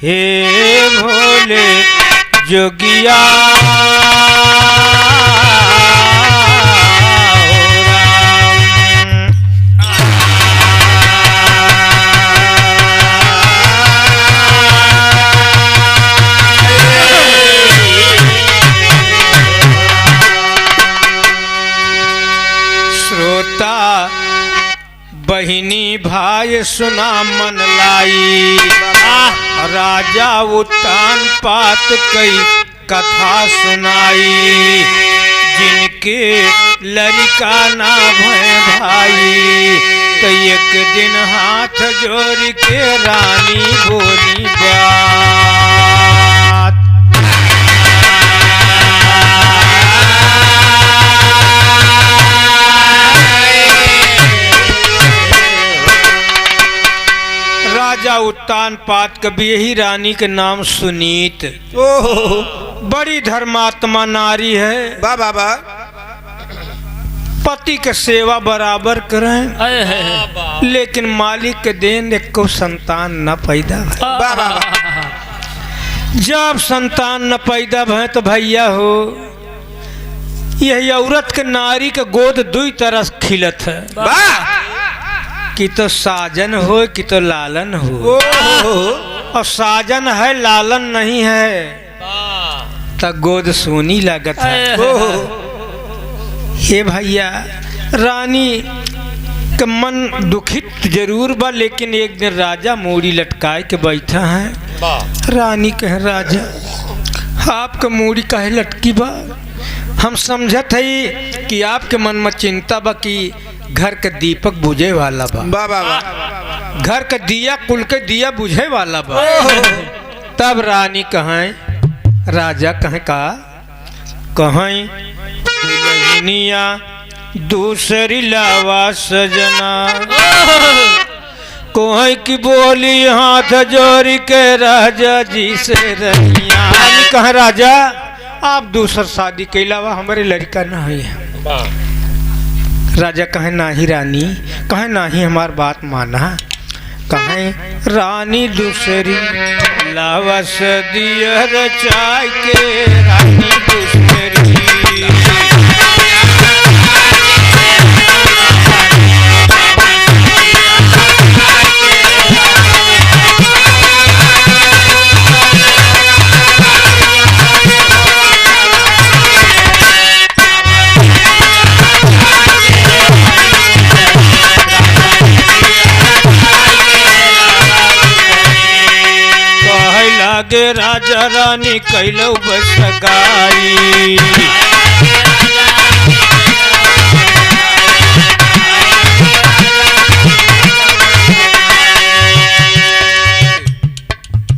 हे भोले जोगिया श्रोता बहिनी भाई सुना मन लाई, राजा उत्तान पात कई कथा सुनाई, जिनके लड़का ना भय भाई, तो एक दिन हाथ जोड़ के रानी बोली बात। राजा उत्तान पात कभी यही रानी के नाम सुनीत, ओहो बड़ी धर्मात्मा नारी है। वाह वाह वाह। पति के सेवा बराबर करें, लेकिन मालिक के देन एक को संतान न पैदा भय। वाह वाह। जब संतान न पैदा भय तो भैया हो यही औरत के नारी के गोद दुई तरह खिलत है, वाह। कि तो साजन हो कि तो लालन हो। ओहो और साजन है लालन नहीं है तो गोद सोनी लागत है। ओहो हे भैया रानी का मन दुखित जरूर बा, लेकिन एक दिन राजा मूड़ी लटकाए के बैठा है। रानी कहे राजा आपका मूड़ी काहे लटकी बा, हम समझत है कि आपके मन में चिंता बा कि घर का दीपक बुझे वाला बा। वाह वाह वाह। घर का दिया कुल के दिया बुझे वाला बा। तब रानी कहें राजा कहें का कहें दुल्हनिया दूसरी लावा सजना, कोई की बोली हाथ जोड़ के राजा जी से रहिया। रानी कहें राजा आप दूसर शादी के अलावा हमारे लड़का न है। राजा कहे नाही रानी, कहे नाही हमार बात माना, कहे रानी दूसरी लावस दिया रचाई के रानी दूसरी। लागे राजा रानी कैलो बस गाई,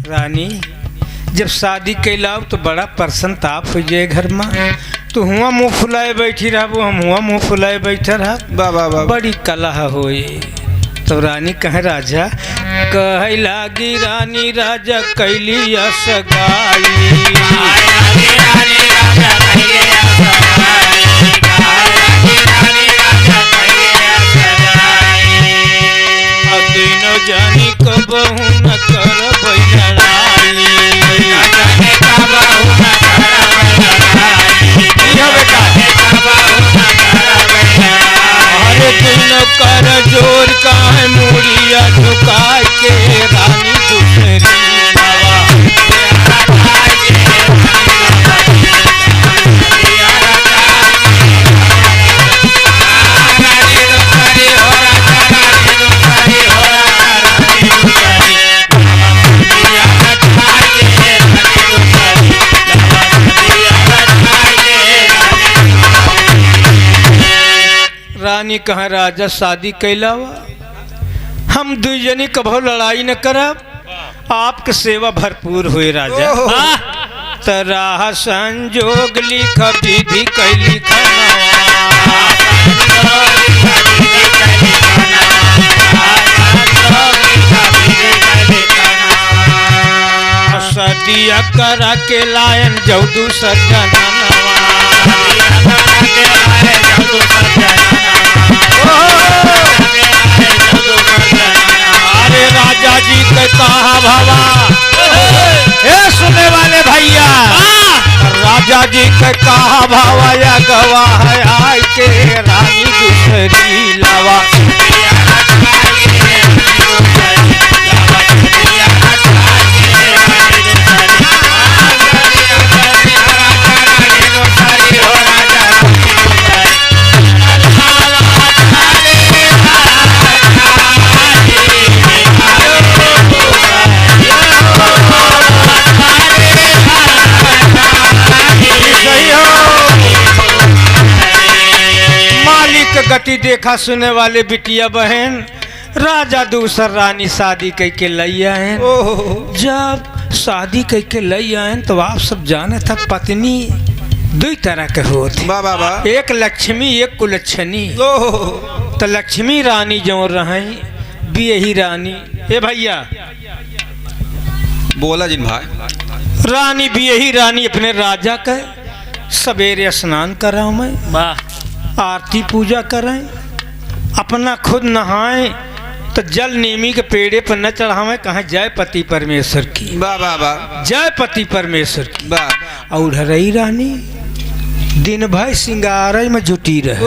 रानी जब शादी कैलाव तो बड़ा प्रसन्न ताप हो जाए घर में, तो हुआ मुँह फुलाए बैठी रहा, हम हुआ मुँह फुलाए बैठा रहा। वाह वाह वाह। बड़ी कलह होए। तो रानी कहे राजा कहे लागी रानी राजा कैली असगाई, तीनों जानी कबहू न कर लड़ाई। अरे तीनों कर जोर का है मुड़िया झुकाए के रानी दूसरी रानी कहा राजा शादी कैलावा हम दुई जनी कभो लड़ाई न करब, आपके सेवा भरपूर हुए राजा। तराह संजोग लिख विधि कैली सदिया करा के लायन जौदू सजना अरे राजा जी के कहा भवा कहा भावाया गवाह आय के रानी दूसरी लावा। गति देखा सुने वाले बिटिया बहन, राजा दूसर रानी शादी कह के लई आए। जब शादी कह के लई आए तो आप सब जाने था पत्नी दो तरह के होते, एक लक्ष्मी एक कुलक्षणी। तो लक्ष्मी रानी जो रही बियही रानी, ए भैया बोला जिन भाई, रानी बियही रानी अपने राजा के सवेरे स्नान कराओ, मैं आरती पूजा करें, अपना खुद नहाएं, तो जल नीमी के पेड़े पर न चढ़ावें, कहें जय पति परमेश्वर की, जय पति परमेश्वर की। और रही रानी दिन भर सिंगार में जुटी रहे।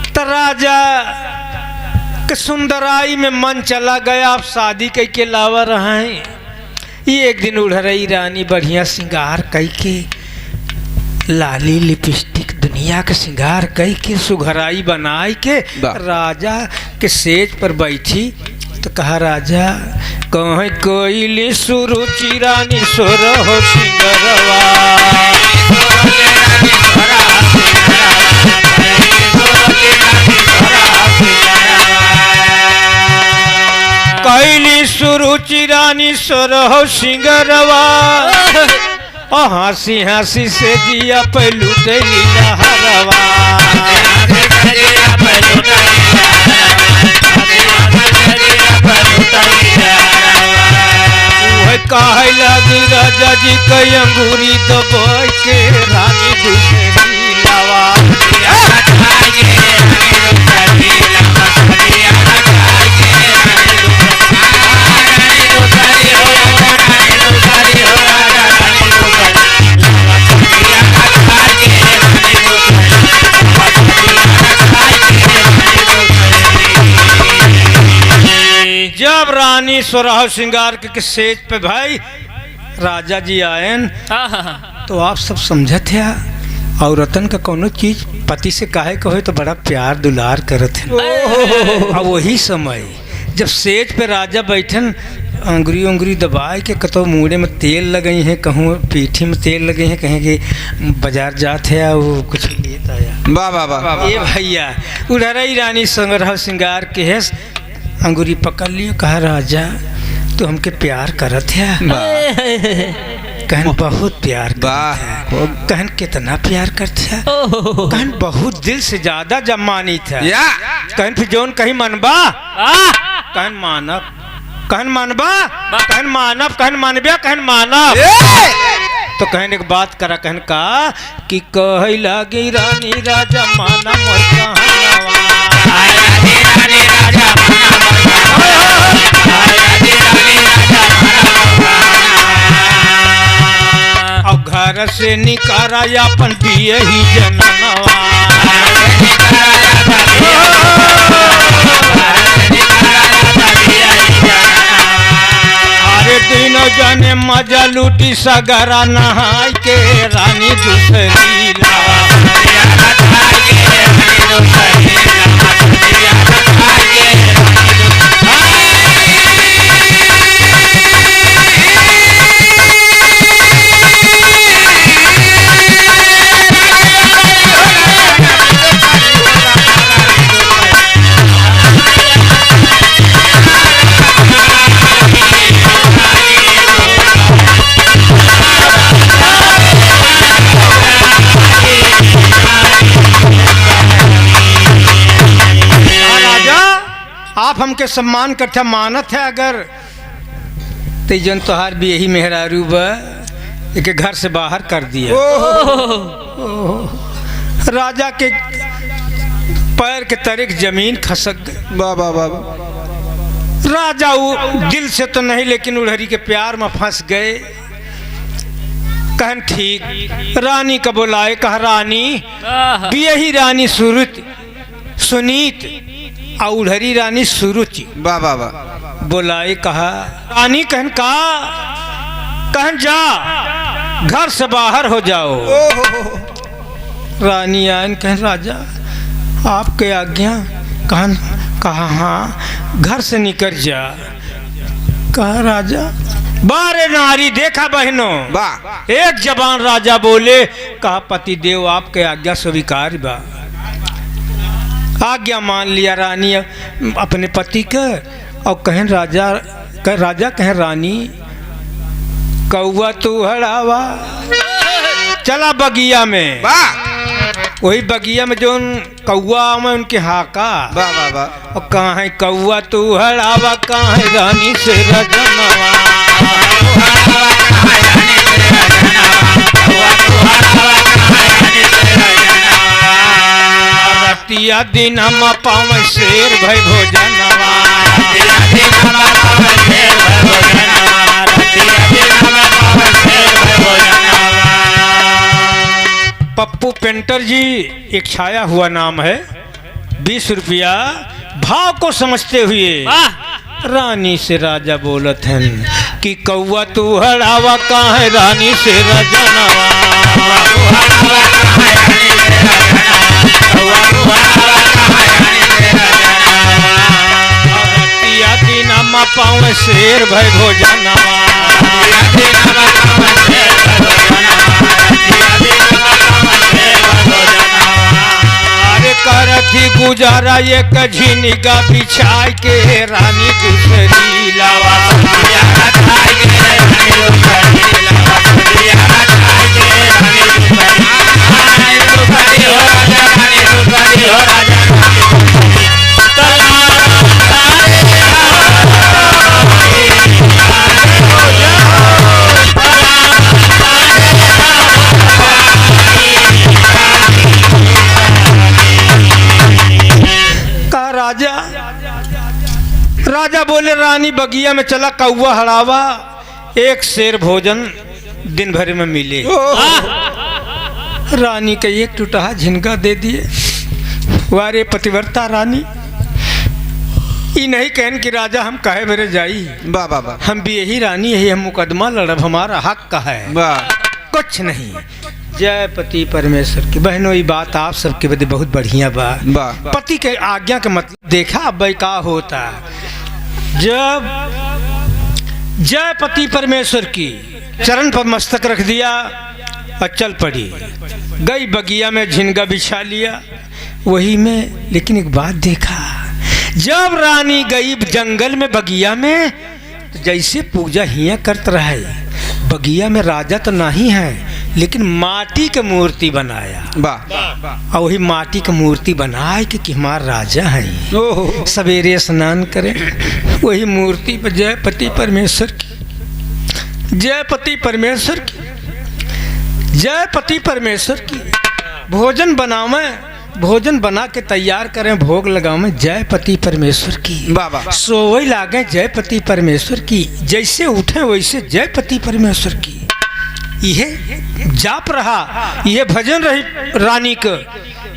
तो राजा के सुंदराई में मन चला गया, आप शादी कह के लावा रहे। ये एक दिन उड़रई रानी बढ़िया सिंगार कह के, लाली लिपस्टिक दुनिया के सिंगार कई के सुघराई बनाई के राजा के सेज पर बैठी। तो कहा राजा कहे कोयली सुरुचि रानी सोर हो सिंगरवा। कोयली सुरुचि रानी सोर हो सिंगरवा, हंसी हंसी से जिया पहलू लहरवा। कहे लगी राजा जी कई अंगूरी दबाई के रानी दूसरी लावा। जब रानी सोरह श्रृंगार के सेज पे भाई राजा जी आए तो आप सब समझत है औरतन का कोनो चीज पति से काहे कहे तो बड़ा प्यार दुलार करत है। अब वही समय जब सेज पे राजा बैठन, अंगुरी उंगुरी दबाए के कतो मुड़े में तेल लगई है, कहूँ पीठी में तेल लगे हैं, कहें कि बाजार जाते है वो कुछ लेत आया। वाह ये भैया उड़रई रानी संग्रह श्रृंगार के है, अंगूरी पकड़ लियो, कहा राजा तू हमके प्यार करत है? कहन बहुत प्यार करत है। कहन कितना प्यार करते है? कहन बहुत दिल से ज्यादा जब मानी था। कहन फिर जोन कहीं मनबा, कहन मानब, कहन मानबा, कहन मानब, कहन मानबिया, कहन मानब। तो कहन एक बात करा, कहन का कि कहे लगी रानी राजा माना मोर कहनवा। अब घर से निकारा अपन पिए ही जननवा। अरे दिन जाने मजा लूटी सगरा नहाई के रानी दूसरी लावा। आप हमके सम्मान करते मानत है, अगर तेजन तोहार भी यही मेहरारू बा एक घर से बाहर कर दिया। राजा के पैर के तरीक जमीन खसक गई। राजा वो दिल से तो नहीं लेकिन उड़हरी के प्यार में फंस गए। कहन ठीक। रानी का बुलाए, कहा रानी बियही रानी सुनीत और उधरी रानी सुरुचि। वाह वाह वाह। बुलाए, कहा रानी कहन का, कहन जा घर से बाहर हो जाओ। रानी आयन कहन राजा आपके आज्ञा। कहन कहा हाँ घर से निकल जा। कहा राजा बारे नारी देखा बहनों, वाह। एक जबान राजा बोले। कहा पति देव आपके आज्ञा स्वीकार बा। आज्ञा मान लिया रानी अपने पति के। और कहन राजा कहें रानी कौआ तू हड़ावा, चला बगिया में। वाह। वही बगिया में जो कौआ में उनके हाका। वाह वाह वाह। और कहाँ है कौआ तू हड़ावा, कहाँ है रानी से रजनवा। रतिया दिन हम पाव शेर भय भोजनवा। पप्पू पेंटर जी एक छाया हुआ नाम है, 20 रुपया भाव को समझते हुए रानी से राजा बोलत हैं कि कौआ तू हड़ावा, कहाँ है रानी से रजनवा। रतिया दिन हम पाव शेर भय भोजनवा। करथी गुजारा एक झिनिका बिछाई के रानी दूसरी लावा। राजा बोले रानी बगिया में चला कौआ हड़ावा, एक शेर भोजन दिन भर में मिले। रानी का एक टूटा झिनका दे दिए। वारे पतिव्रता रानी ये नहीं कहन कि राजा हम कहे मेरे जाई। वाह वाह वाह। हम भी यही रानी यही हम मुकदमा लड़ब, हमारा हक का है। वाह। कुछ नहीं। जय पति परमेश्वर की। बहनों ये बात आप सबके बदे बहुत बढ़िया बा। वाह। पति के आज्ञा का मतलब देखा अब का होता। जब जय पति परमेश्वर की चरण पर मस्तक रख दिया और चल पड़ी, गई बगिया में झिनगा बिछा लिया वही में। लेकिन एक बात देखा, जब रानी गई जंगल में बगिया में तो जैसे पूजा हिया करत रहे। बगिया में राजा तो नहीं है लेकिन माटी के मूर्ति बनाया। वाह। और वही माटी की मूर्ति बनाए कि हमारा राजा है। सवेरे स्नान करें वही मूर्ति पर जय पति परमेश्वर की, जय पति परमेश्वर की, जय पति परमेश्वर की। भोजन बनावे, भोजन बना के तैयार करें, भोग लगावे जय पति परमेश्वर की। वाह वाह। सोवई लागे जय पति परमेश्वर की, जैसे उठे वैसे जय पति परमेश्वर की। यह जाप रहा, यह भजन रही रानी का।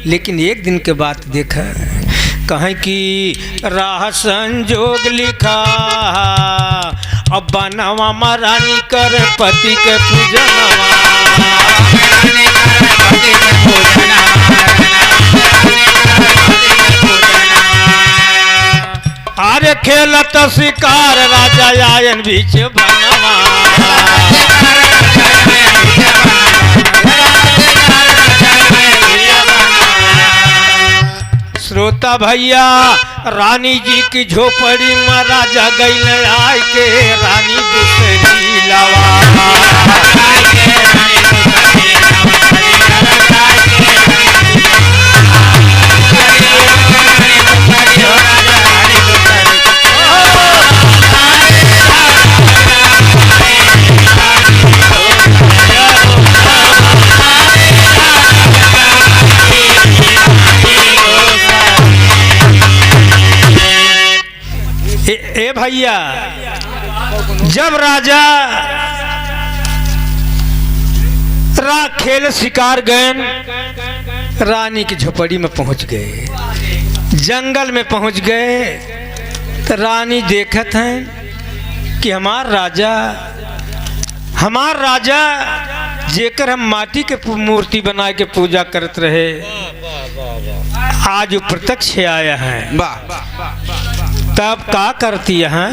लेकिन एक दिन के बात देखा, कहें कि राह संजोग लिखा अब बनवा महारानी कर पति के पूजनवा। अरे खेलत शिकार राजा आयन बीच बनवा। श्रोता भैया रानी जी की झोपड़ी में राजा गई आय के रानी दूसरी लावा। ए भैया, जब राजा खेल शिकार गए, रानी की झोपड़ी में पहुंच गए, जंगल में पहुंच गए। तो रानी देखत हैं कि हमार राजा जेकर हम माटी के मूर्ति बना के पूजा करत रहे, आज प्रत्यक्ष आया है। तब क्या करती है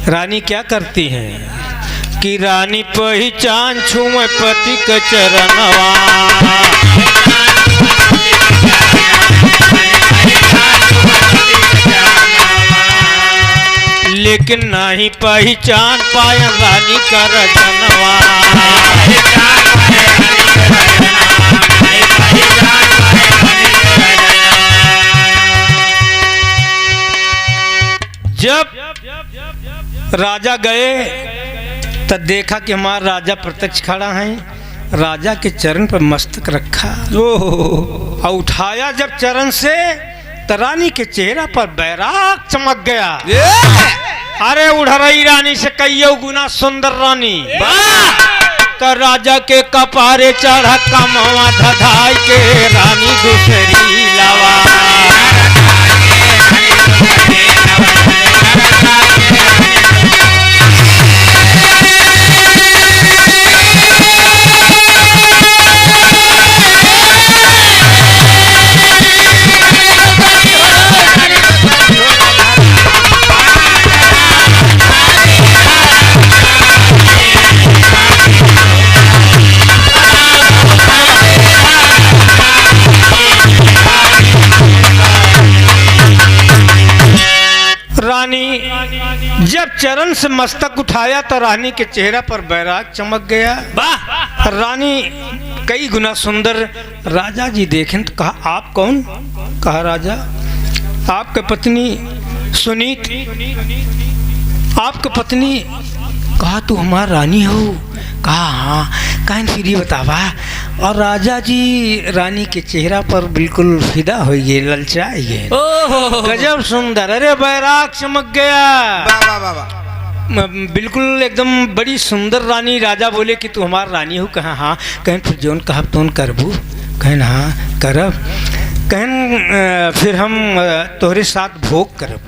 रानी? क्या करती हैं कि रानी पहचान छुए पति के चरणवा, लेकिन नहीं पहचान पाया रानी का रजनवा। जब राजा गए तब देखा कि हमारा राजा प्रत्यक्ष खड़ा है, राजा के चरण पर मस्तक रखा, और उठाया जब चरण से तो रानी के चेहरा पर बैराग चमक गया। अरे उड़रई रानी से कईयो गुना सुंदर रानी। तो राजा के कपारे चढ़ा कमवा धधाई के रानी दूसरी लावा। रानी जब चरण से मस्तक उठाया तो रानी के चेहरा पर बैराग चमक गया। रानी कई गुना सुंदर। राजा जी देखें तो कहा आप कौन? कहा राजा आपके पत्नी सुनीत। आपके पत्नी? कहा तू हमारा रानी हो? कहा हाँ। कहन फिर ये बतावा। और राजा जी रानी के चेहरा पर बिल्कुल फिदा हो गए, ललचाए गए। गजब सुंदर। अरे बैराग चमक गया। बिल्कुल एकदम बड़ी सुंदर रानी। राजा बोले कि तू हमारा रानी हो? कहा हाँ। कहन फिर जोन कहब तोन करबू? कहन हाँ करब। कहन फिर हम तोहरे साथ भोग करब।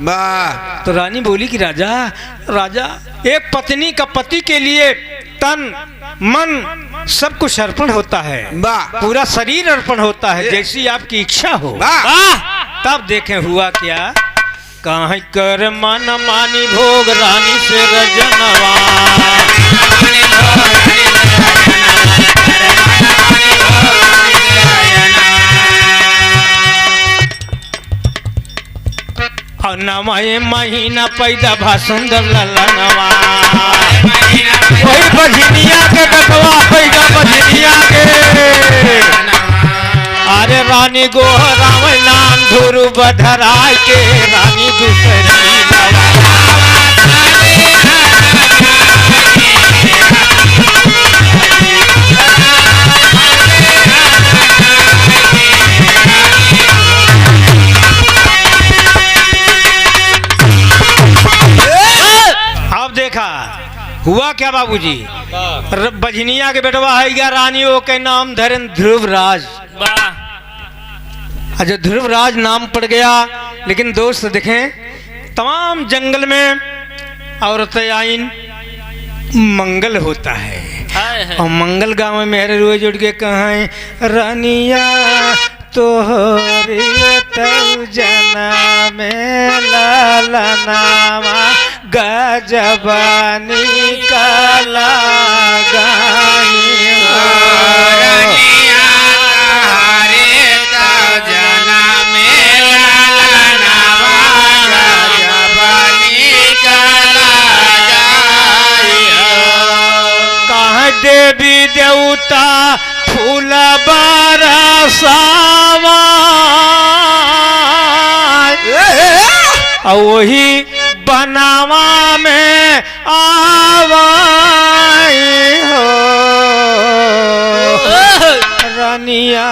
तो रानी बोली कि राजा एक पत्नी का पति के लिए तन मन सब कुछ अर्पण होता है, पूरा शरीर अर्पण होता है, जैसी आपकी इच्छा हो। तब देखें हुआ क्या। कहीं कर मन मानी भोग रानी से रजनवा। और नवाए महीना पैदा भा सुंदर ललनवा। वही बजनिया के डकवा पैदा बजनिया के। अरे रानी गोहराव नाम धुरु बधराय के रानी दूसरी हुआ क्या बाबूजी। बजनिया के बेटवा है गया रानियों के नाम धरन ध्रुवराज। अच्छा ध्रुवराज नाम पड़ गया। लेकिन दोस्त देखें तमाम जंगल में औरतें आईन मंगल होता है। और मंगल गांव में मेरे रोज जुड़ के कहें रानिया तोहरी तौ जना में ललनावा गजबानी कला गाई रानिया रे तौ जना में ललनावा गजबानी कला गाई। कहाँ देवी देवता फूल बरसावा और वही बनावा में आवाई हो। रानिया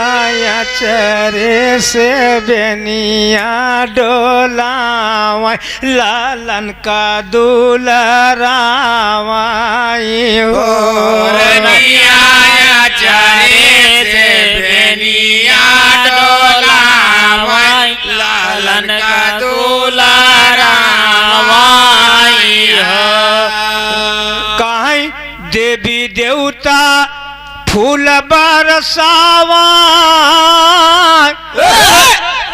चरे से बेनिया डोलावा लालन का दुलरावाई हो। रानिया देवी देवता फूल बरसावा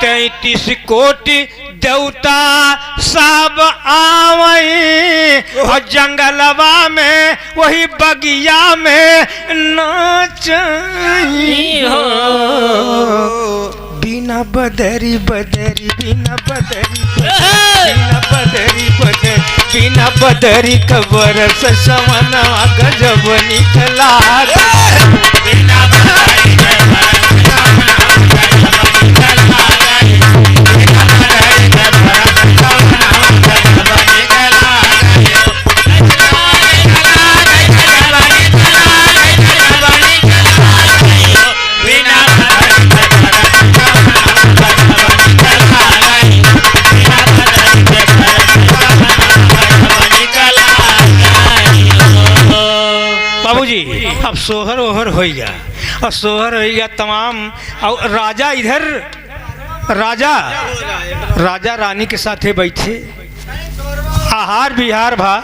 33 कोटि देवता सब आवई और जंगलवा में वही बगिया में नाचई हो बिना बदरी बदरी बिना बदरी बिना बदरी बदरी बिना बदरी कबर से सवना गजब निकला बिना बदरी अब सोहर ओहर हो गया और सोहर हो गया तमाम। और राजा इधर राजा रानी के साथे बैठे आहार विहार भा।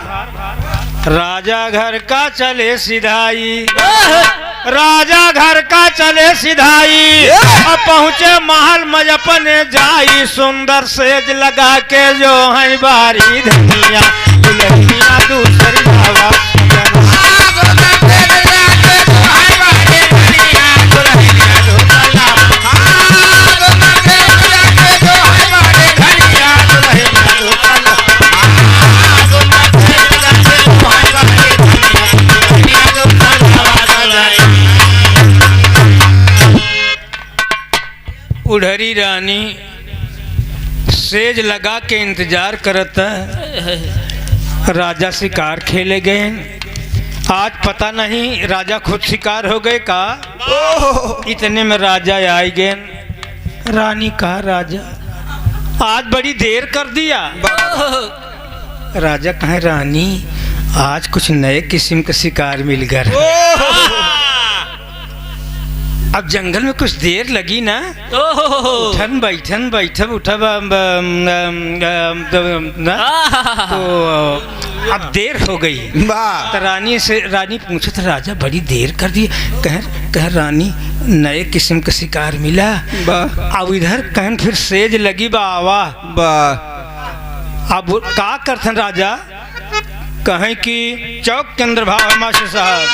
राजा घर का चले सिधाई राजा घर का चले सिधाई और पहुँचे महल मजपने जाई सुंदर सेज लगा के जो है बारी धनिया दुल्हनिया दूसरी हवा उड़हरी रानी सेज लगा के इंतजार करता राजा शिकार खेले गए। आज पता नहीं राजा खुद शिकार हो गए का इतने में राजा आई गए। रानी कहा राजा आज बड़ी देर कर दिया। राजा कहे रानी आज कुछ नए किस्म का शिकार मिल गया। अब जंगल में कुछ देर लगी ना उठन बैठब उठब तो अब देर हो गई। तो रानी पूछे तो राजा बड़ी देर कर दी। कह रानी नए किस्म का शिकार मिला। अब इधर कहन फिर सेज लगी बावा अब का करथन राजा कहें कि चौक के अंदर भाव मास्टर साहब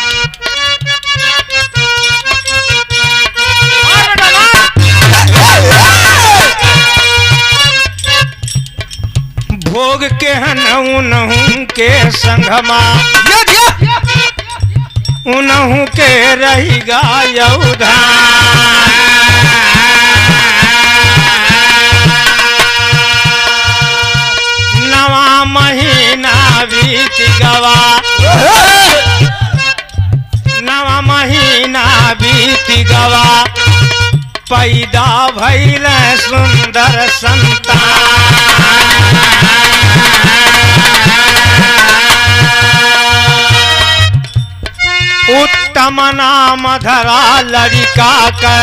भोग के उनहू के संगमा उनहू के रही गायौधा नवा महीना बीत गवा नवा महीना बीत गवा पैदा भइल सुंदर संतान उत्तम नाम धरा लड़का का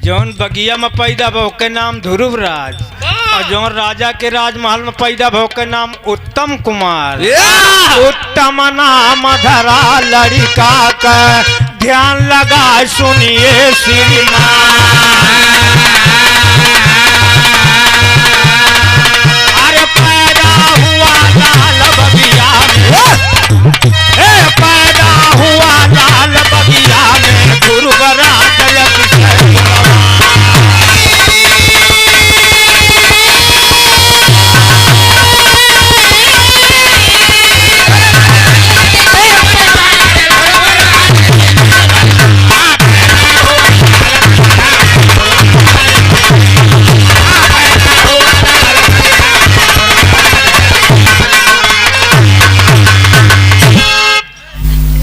जौन बगिया में पैदा भो के नाम ध्रुवराज और जौन राजा के राजमहल में पैदा भो के नाम उत्तम कुमार। उत्तम नाम धरा लड़का का ध्यान लगा सुनिए श्रीमान। अरे पैदा हुआ लाल बगिया में पैदा हुआ लाल बगिया में ध्रुवराज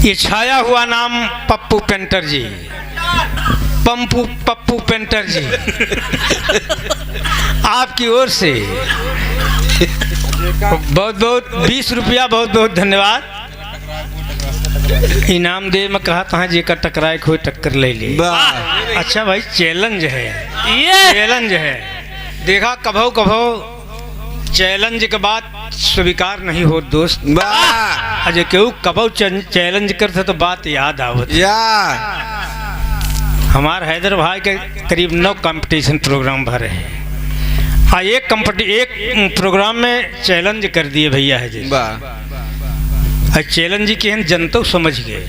ये छाया हुआ नाम पप्पू पेंटर जी पप्पू पेंटर जी आपकी ओर से बहुत बहुत 20 रुपया बहुत बहुत धन्यवाद इनाम दे। मैं कहा था जी का टकराए कोई टक्कर ले ली। अच्छा भाई चैलेंज है ये चैलेंज है। देखा कभो चैलेंज के बाद स्वीकार नहीं हो दोस्त। वाह अजय केहू कबो चैलेंज करते तो बात याद आवत। या हमार हैदर भाई के करीब 9 कंपटीशन प्रोग्राम भरे हैं। हाँ, एक प्रोग्राम में चैलेंज कर दिए भैया है जी। वाह चैलेंज की हम जनता समझ गए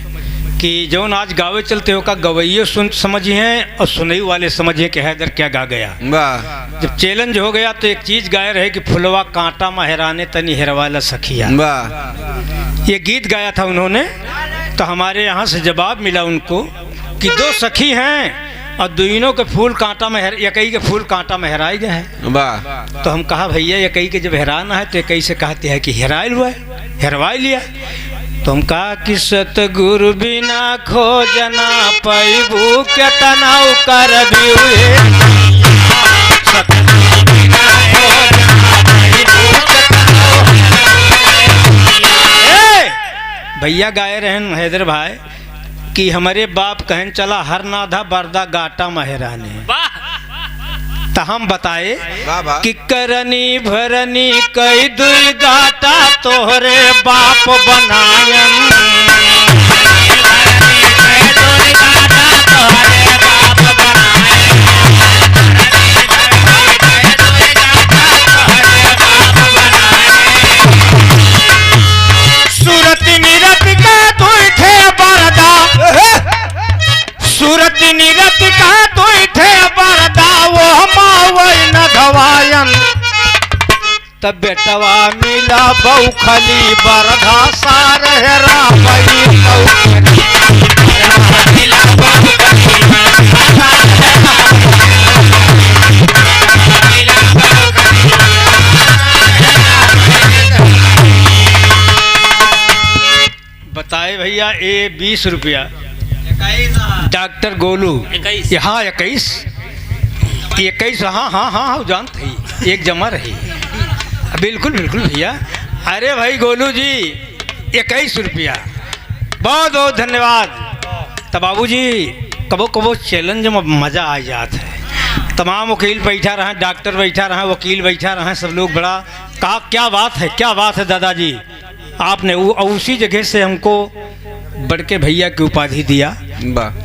कि जौन आज गावे चलते हो का गवैये सुन समझी हैं और सुनई वाले समझिए कि हैदर क्या गा गया। वाह जब चैलेंज हो गया तो एक चीज गाए रहे कि फुलवा कांटा महराने तनी हेरवाला सखिया। वाह ये गीत गाया था उन्होंने। तो हमारे यहाँ से जवाब मिला उनको कि 2 सखी हैं और दोनों के फूल कांटा में एकई के फूल कांटा में हेराए गए हैं। वाह तो हम कहा भैया एकई के जब हेराना है तो एकई से कहते हैं कि हेरायल हुआ है, हेरवाई लिया। तो हम कहा कि सतगुरु बिना खोजना पैबू केतना कर भैया गाए रहन हैदर भाई कि हमारे बाप कहन चला हर नाधा बरदा गाटा महराने। तो हम बताए कि करनी भरनी कई दुई गाटा तोहरे बाप बनायन। सूरत निरत का दुई थे बरदा, सूरत निरत का दुई थे बरदा वो मावई न धवायन। तब बेटवा मिला बौखली बरधा सार हेरा बताए भैया ये 20 रुपया डॉक्टर गोलू। हाँ 21 हाँ जानते ही एक जमा रही। बिल्कुल बिल्कुल भैया। अरे भाई गोलू जी 21 रुपया बहुत बहुत धन्यवाद। तो बाबू जी कबो कबो चैलेंज में मज़ा आ जाता है। तमाम वकील बैठा रहे, डॉक्टर बैठा रहे, वकील बैठा रहे, सब लोग बड़ा कहा क्या बात है दादाजी आपने उसी जगह से हमको बड़के भैया की उपाधि दिया।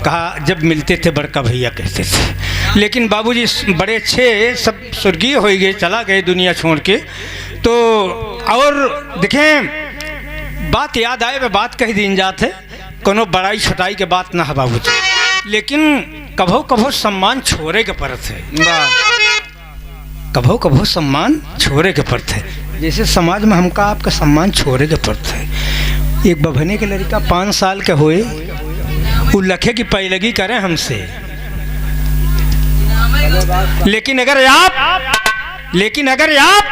कहा जब मिलते थे बड़का भैया कहते थे। लेकिन बाबूजी बड़े अच्छे सब स्वर्गीय हो गए, चला गए दुनिया छोड़ के। तो और देखें बात याद आए वे बात कही दिन जाते कोनो बड़ाई छोटाई के बात ना है बाबूजी। लेकिन कभो कभो सम्मान छोड़े के परत है। कभो कभो सम्मान छोड़े के परत है। जैसे समाज में हमका आपका सम्मान छोड़े के परत है। एक बभने के लड़का 5 साल के होए वो लखे की पैलगी करें हमसे। लेकिन अगर आप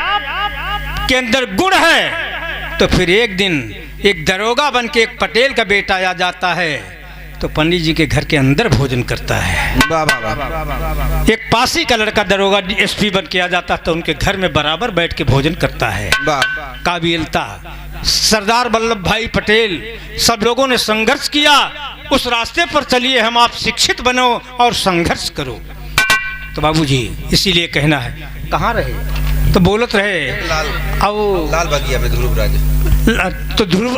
के अंदर गुण है तो फिर एक दिन एक दरोगा बन के एक पटेल का बेटा आ जाता है तो पंडित जी के घर के अंदर भोजन करता है। एक पासी का लड़का दरोगा एसपी बन के आ जाता तो उनके घर में बराबर बैठ के भोजन करता है। काबिलता सरदार वल्लभ भाई पटेल सब लोगों ने संघर्ष किया। उस रास्ते पर चलिए हम आप शिक्षित बनो और संघर्ष करो। तो बाबूजी इसीलिए कहना है कहाँ रहे तो बोलत रहे लाल बगिया में ध्रुव राजा। तो ध्रुव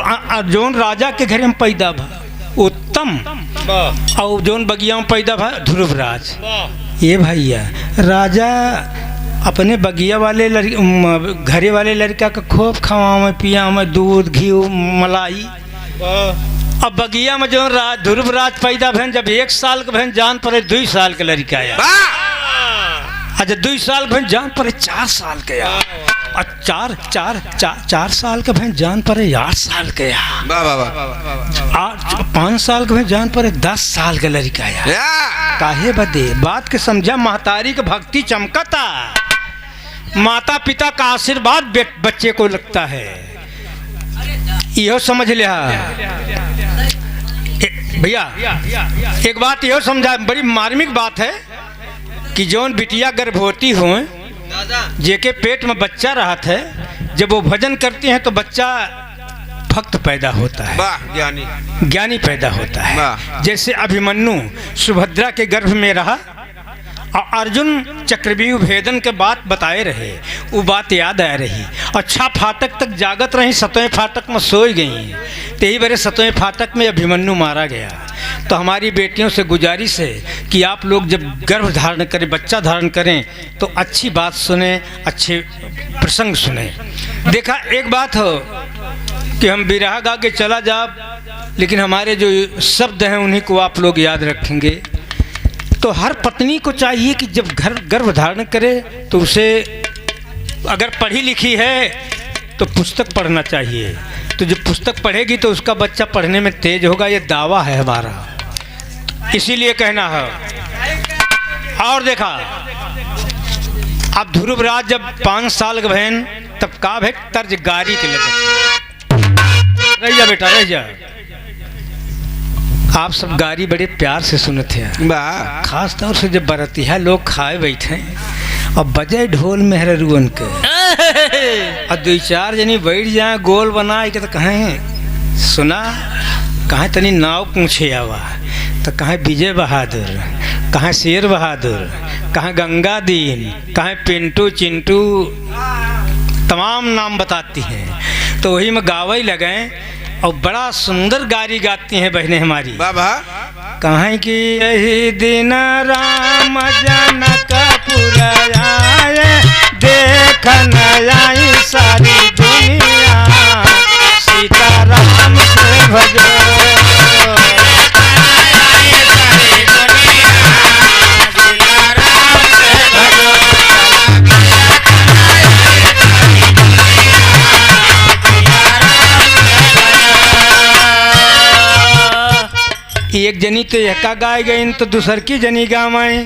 जोन राजा के घर में पैदा भा उत्तम और जोन बगिया में पैदा भा ध्रुवराज। ये भैया राजा अपने बगिया वाले घरे वाले लड़का का खूब खवा में पिया में दूध घी मलाई। अब बगिया में जो ध्रुवराज पैदा भैन जब 1 साल के भैन जान पड़े 2 साल के लड़का आया। अच्छा 2 साल भैन जान पड़े 4 साल के आया। और 4 साल के भैन जान पड़े 8 साल के आया। 5 साल के भैन जान पड़े 10 साल के लड़का आया। काहे बदे बात के समझा महतारी के भक्ति चमकता। माता पिता का आशीर्वाद बच्चे को लगता है। यह समझ लिया भैया। एक बात यह समझा बड़ी मार्मिक बात है कि जौन बिटिया गर्भवती हो जेके पेट में बच्चा रहत है जब वो भजन करती हैं तो बच्चा भक्त पैदा होता है, ज्ञानी पैदा होता है। जैसे अभिमन्यु सुभद्रा के गर्भ में रहा और अर्जुन चक्रव्यूह भेदन के बात बताए रहे, वो बात याद आ रही। अच्छा फाटक तक जागत रही, सतवें फाटक में सोई गई। तेही बरे सतवें फाटक में अभिमन्यु मारा गया। तो हमारी बेटियों से गुजारिश है कि आप लोग जब गर्भ धारण करें, बच्चा धारण करें, तो अच्छी बात सुने, अच्छे प्रसंग सुने। देखा एक बात हो कि हम बिरहा गा के चला जा, लेकिन हमारे जो शब्द हैं उन्हीं को आप लोग याद रखेंगे। तो हर पत्नी को चाहिए कि जब गर्भ धारण करे तो उसे, अगर पढ़ी लिखी है तो पुस्तक पढ़ना चाहिए। तो जब पुस्तक पढ़ेगी तो उसका बच्चा पढ़ने में तेज होगा, ये दावा है हमारा, इसीलिए कहना है। और देखा अब ध्रुवराज जब 5 साल के बहन, तब का भे तर्ज गारी के लिए रह जा बेटा, रह जा। आप सब गारी बड़े प्यार से सुनते हैं, खास तौर से जब बरतिया लोग खाए बैठे और बजे ढोल मेहरुअन के और 2-4 जनी बैठ जाए गोल बनाए के, तो कहें सुना, कहें तनी नाव पूछे आवा, तो कहें विजय बहादुर, कहें शेर बहादुर, कहें गंगा दीन, कहें पिंटू चिंटू, तमाम नाम बताती हैं। तो वही में गावे लगे और बड़ा सुंदर गारी गाती हैं बहनें हमारी। बाबा कहें कि यही दिन राम जनकपुर आए, देखन आई सारी दुनिया, सीताराम से भजो। एक जनी तो यका गाय गई, तो दूसर की जनी गावे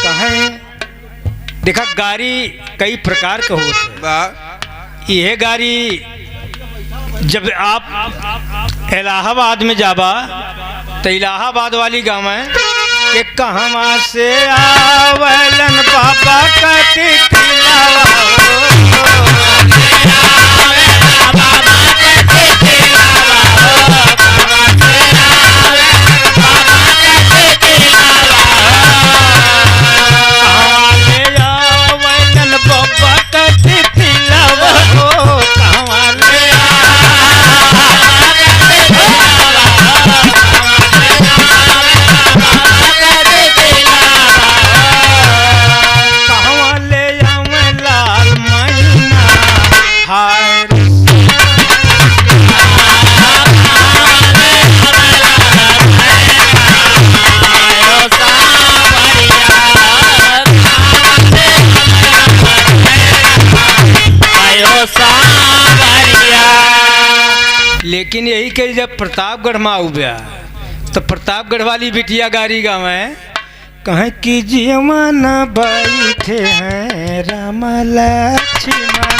कहें। देखा गारी कई प्रकार का होता है। यह गारी जब आप इलाहाबाद में जाबा तो इलाहाबाद वाली गावे कि कहवा से आवलन बाबा कति लेकिन यही के जब प्रतापगढ़ में आऊ गया तो प्रतापगढ़ वाली बिटिया गारी गावे कहें कि जीवन बैठे हैं राम लक्ष्मण,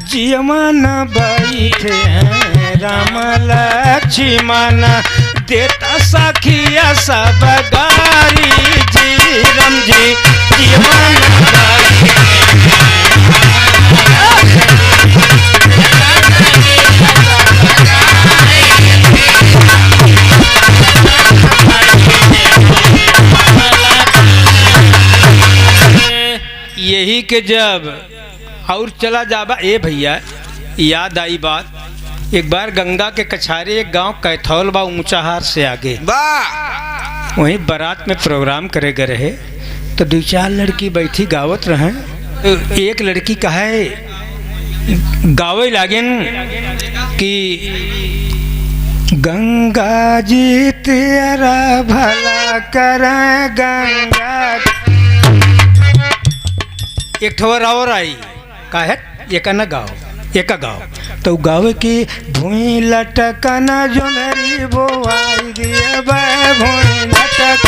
जीवन बैठे हैं राम लक्ष्मण, देता सखिया सब गारी जी राम जी, जीवन यही के जब और चला जाबा। ए भैया याद आई बात, एक बार गंगा के कछारे एक गांव कैथौल बा ऊंचाहार से आगे, वहीं बारात में प्रोग्राम करे गए रहे। तो 2-4 लड़की बैठी गावत रहे। तो एक लड़की कहे गावे लागेन कि गंगा जी तेरा भला कर गंगा। एक ठोर और आई काहे एक न गाओ, एक गाओ तो गावे की भूई लटकन जो मेरी बोआई दिए भूई लटक।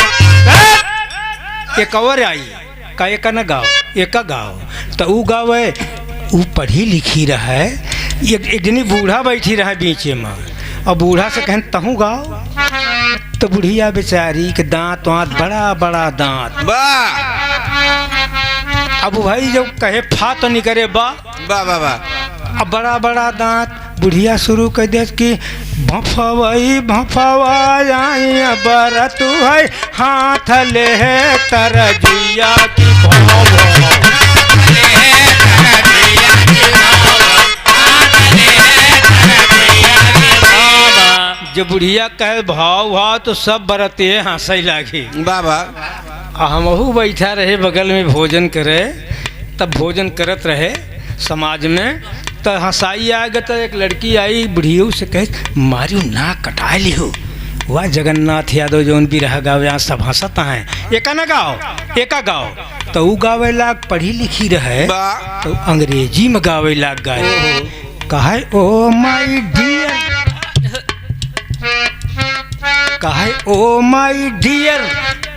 एक और आई का एक न गाओ, एक गाओ तो ऊ गावे, ऊ पढ़ी लिखी रहा है। एक जनी बूढ़ा बैठी रहा बीच में और बूढ़ा से कहन तहू गाओ। तो बुढ़िया बेचारी के दांत वाँत बड़ा बड़ा दांत। अब भाई जब कहे फा तो नहीं करे बा, बा बा बा। अब बड़ा बड़ा दांत। बुढ़िया शुरू कर दे कि भफवई भफवाई बरत है हाथ ले है तरजुइया की भाव जब बुढ़िया कहे भाव भाव तो सब बरते हंसई लागी। बाबा हमहू बैठा रहे बगल में भोजन करे, तब भोजन करत रहे समाज में तो हंसाई आ गया। तो एक लड़की आई बुढ़ियों से कहे मारियो ना कटा लियो वाह जगन्नाथ यादव जौन भी रह गाँव यहाँ सब हंसता हैं एका ना गाओ एका गाओ। तो वो गावे लाग पढ़ी लिखी रहे तो अंग्रेजी में गावे लाग गाए कहे ओ माई डियर कहे oh my dear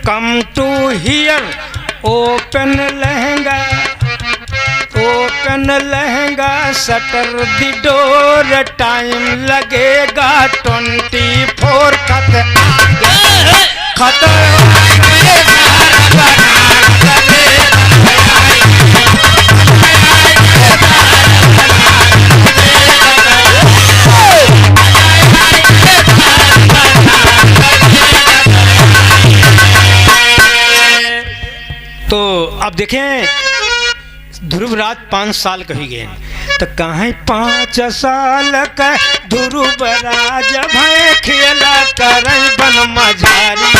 come to here open लहंगा शटर द डोर टाइम लगेगा 24 तो अब देखें ध्रुवराज 5 साल कही गए तो कहीं 5 साल का ध्रुवराज भय खेला कर बन मझारी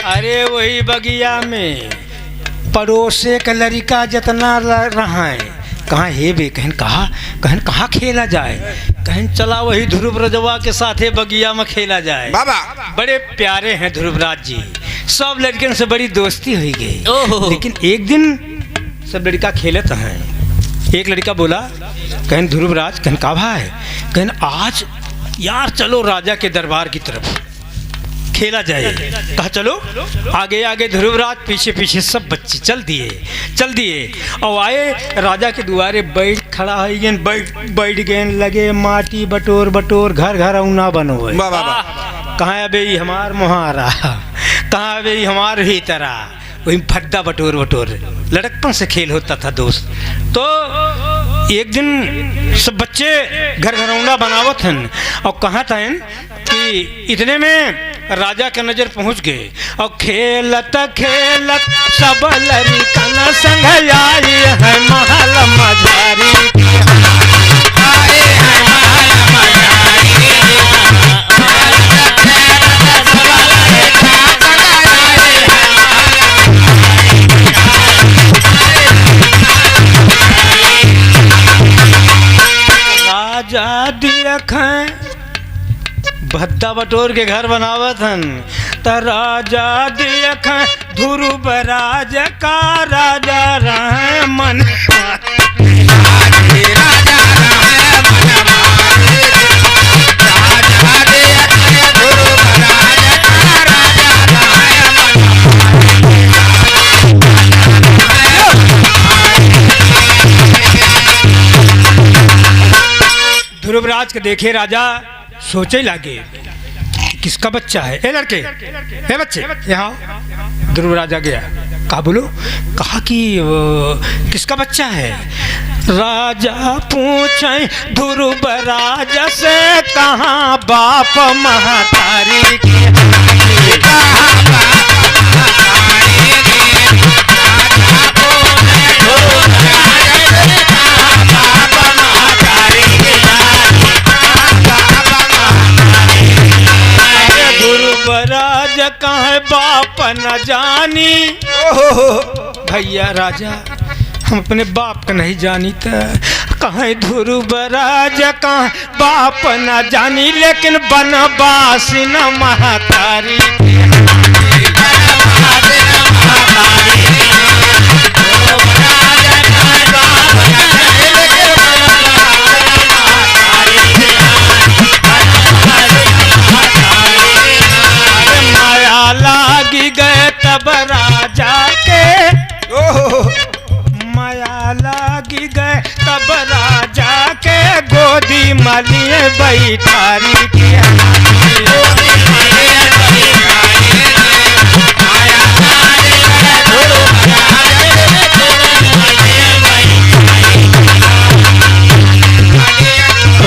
अरे वही बगिया में पड़ोसे का लड़का जितना रहा है कहाँ हे बे कहन कहाँ खेला जाए कहन चला वही ध्रुव रजवा के साथे बगिया में खेला जाए। बाबा बड़े प्यारे हैं ध्रुवराज जी, सब लड़कियों से बड़ी दोस्ती हुई गई। लेकिन एक दिन सब लड़का खेलते हैं, एक लड़का बोला कहन ध्रुवराज कहन का भाई कहन आज यार चलो राजा के दरबार की तरफ खेला जाए। कहा चलो आगे आगे ध्रुवराज पीछे पीछे सब बच्चे चल दिए और आए राजा के द्वारे बैठ खड़ा है बैठ गए लगे माटी बटोर घर घर औना बनो कहाँ अबे हमार मुहारा कहाँ अबे हमार ही तरह वही फड्डा बटोर लड़कपन से खेल होता था दोस्त। तो एक दिन सब बच्चे घर घरौना बनावत हैं और कहा था कि इतने में राजा के नजर पहुंच गए और खेलत सब लड़कन संग आई है महल मझारी राजा देखें भत्ता बटोर के घर बनावत हन त राजा देख ध्रुवराज का राजा रहे मन ध्रुवराज के देखे राजा सोचे लागे किसका बच्चा है। ए लड़के हे बच्चे यहाँ ध्रुवराज आ गया कहा बोलो कहा कि किसका बच्चा है। राजा पूछे ध्रुवराज से कहाँ बाप महतारी की ध्रुवराज कहाँ बाप न जानी भैया राजा हम अपने बाप का नहीं जानी तो कहाँ ध्रुवराज कहाँ बाप न जानी लेकिन बनवासी न महतारी लागी गए तब राजा के माया लागी गए तब राजा के गोदी मलिए बैठारी के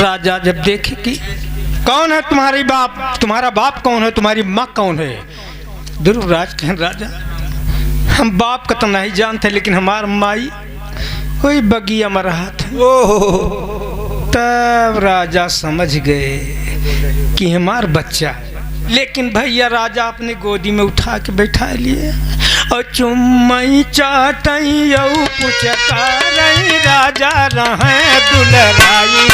राजा जब देखे कि कौन है तुम्हारी बाप, तुम्हारा बाप कौन है, तुम्हारी माँ कौन है। ध्रुवराज कहें राजा हम बाप का तो नहीं जानते, लेकिन हमार माई कोई बगिया में रहा था। तब राजा समझ गए कि हमार बच्चा, लेकिन भैया राजा अपने गोदी में उठा के बैठा लिए और चुम्मई चाटई पुचकारी राजा रहे दुलराई।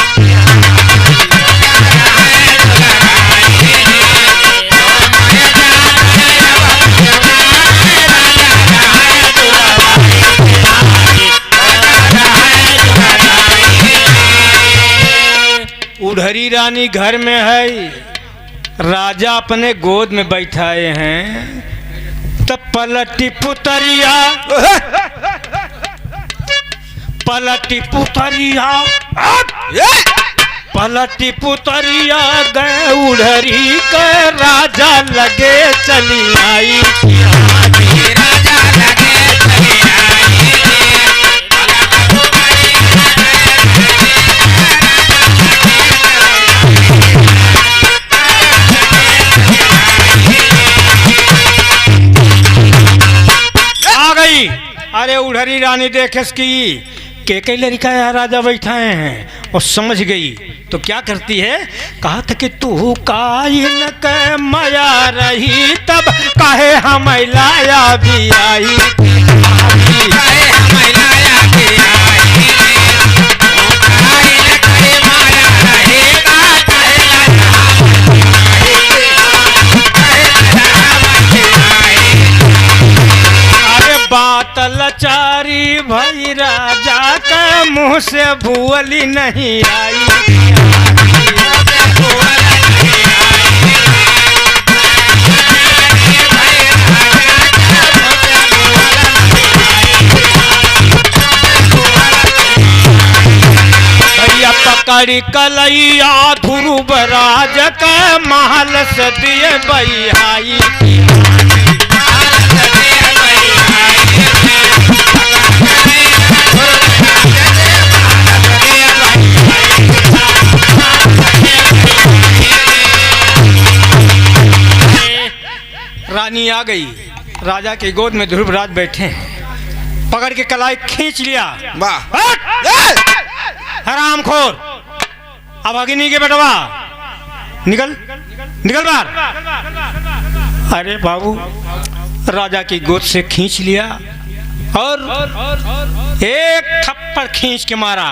उड़हरी रानी घर में है, राजा अपने गोद में बैठाए हैं। तब पलटी पुतरिया पलटी पुतरिया गए उड़हरी के राजा लगे चली आई। राजा लगे चली आई। अरे उड़हरी रानी देखे कि कई लड़का राजा बैठाए हैं और समझ गई तो क्या करती है, कहा था कि तू काइन के माया रही तब काहे हम लाया भी आई। बात लचारी भई राजा का मुँह से भूली नहीं आई। भैया पकड़ी कलैया ध्रुवराज का महल से दिए बहाई। रानी आ गई, राजा के गोद में ध्रुवराज बैठे हैं, पकड़ के कलाई खींच लिया। हराम खोर, अब अग्नि के बेटवा निकल निकल बाहर। अरे बाबू, राजा की गोद से खींच लिया और एक थप्पड़ खींच के मारा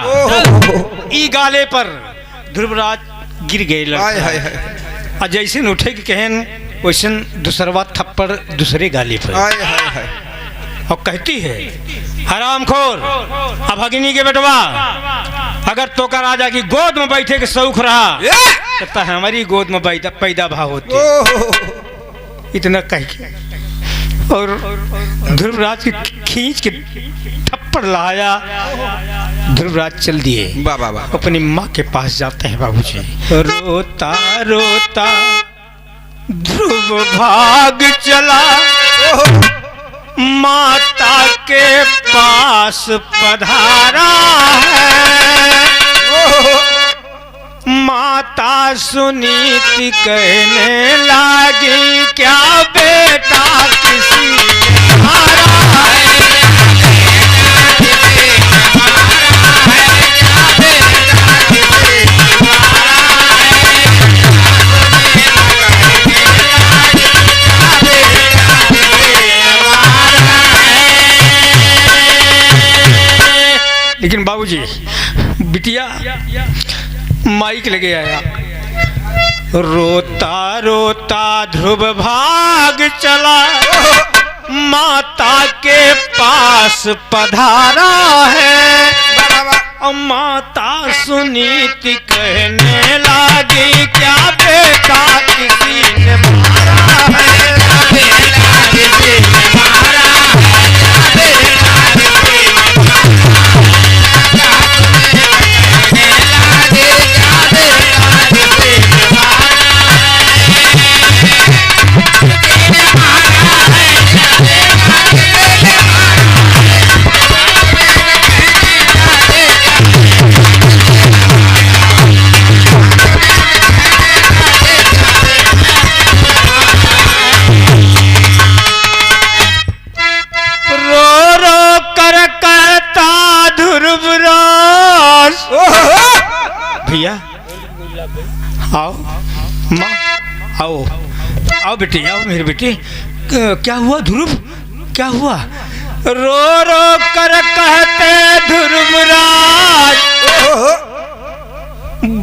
ई गाले पर। ध्रुवराज गिर गए और जैसे न उठे कि कहन वैसे दूसरवा थप्पड़ दूसरे गाली पर। और कहती है हरामखोर, अब अग्नि के बेटवा, अगर तो का राजा की गोद में बैठे के शौक रहा तो हमारी गोद में पैदा भाव होते। इतना कह के और ध्रुवराज की खींच के थप्पड़ लाया। ध्रुवराज चल दिए, अपनी माँ के पास जाते हैं। बाबूजी रोता रोता ध्रुव भाग चला, माता के पास पधारा है। माता सुनीति कहने लगी, क्या बेटा किसी मारा है। लेकिन बाबूजी बिटिया माइक लगे आया। रोता रोता ध्रुव भाग चला, माता के पास पधारा है। और माता सुनीति कहने लगी, क्या बेटा किसी ने मारा है। ध्रुवराज भैया आओ माँ आओ आओ बेटी आओ मेरी बेटी क्या हुआ ध्रुव क्या हुआ रो रो कर कहते ध्रुवराज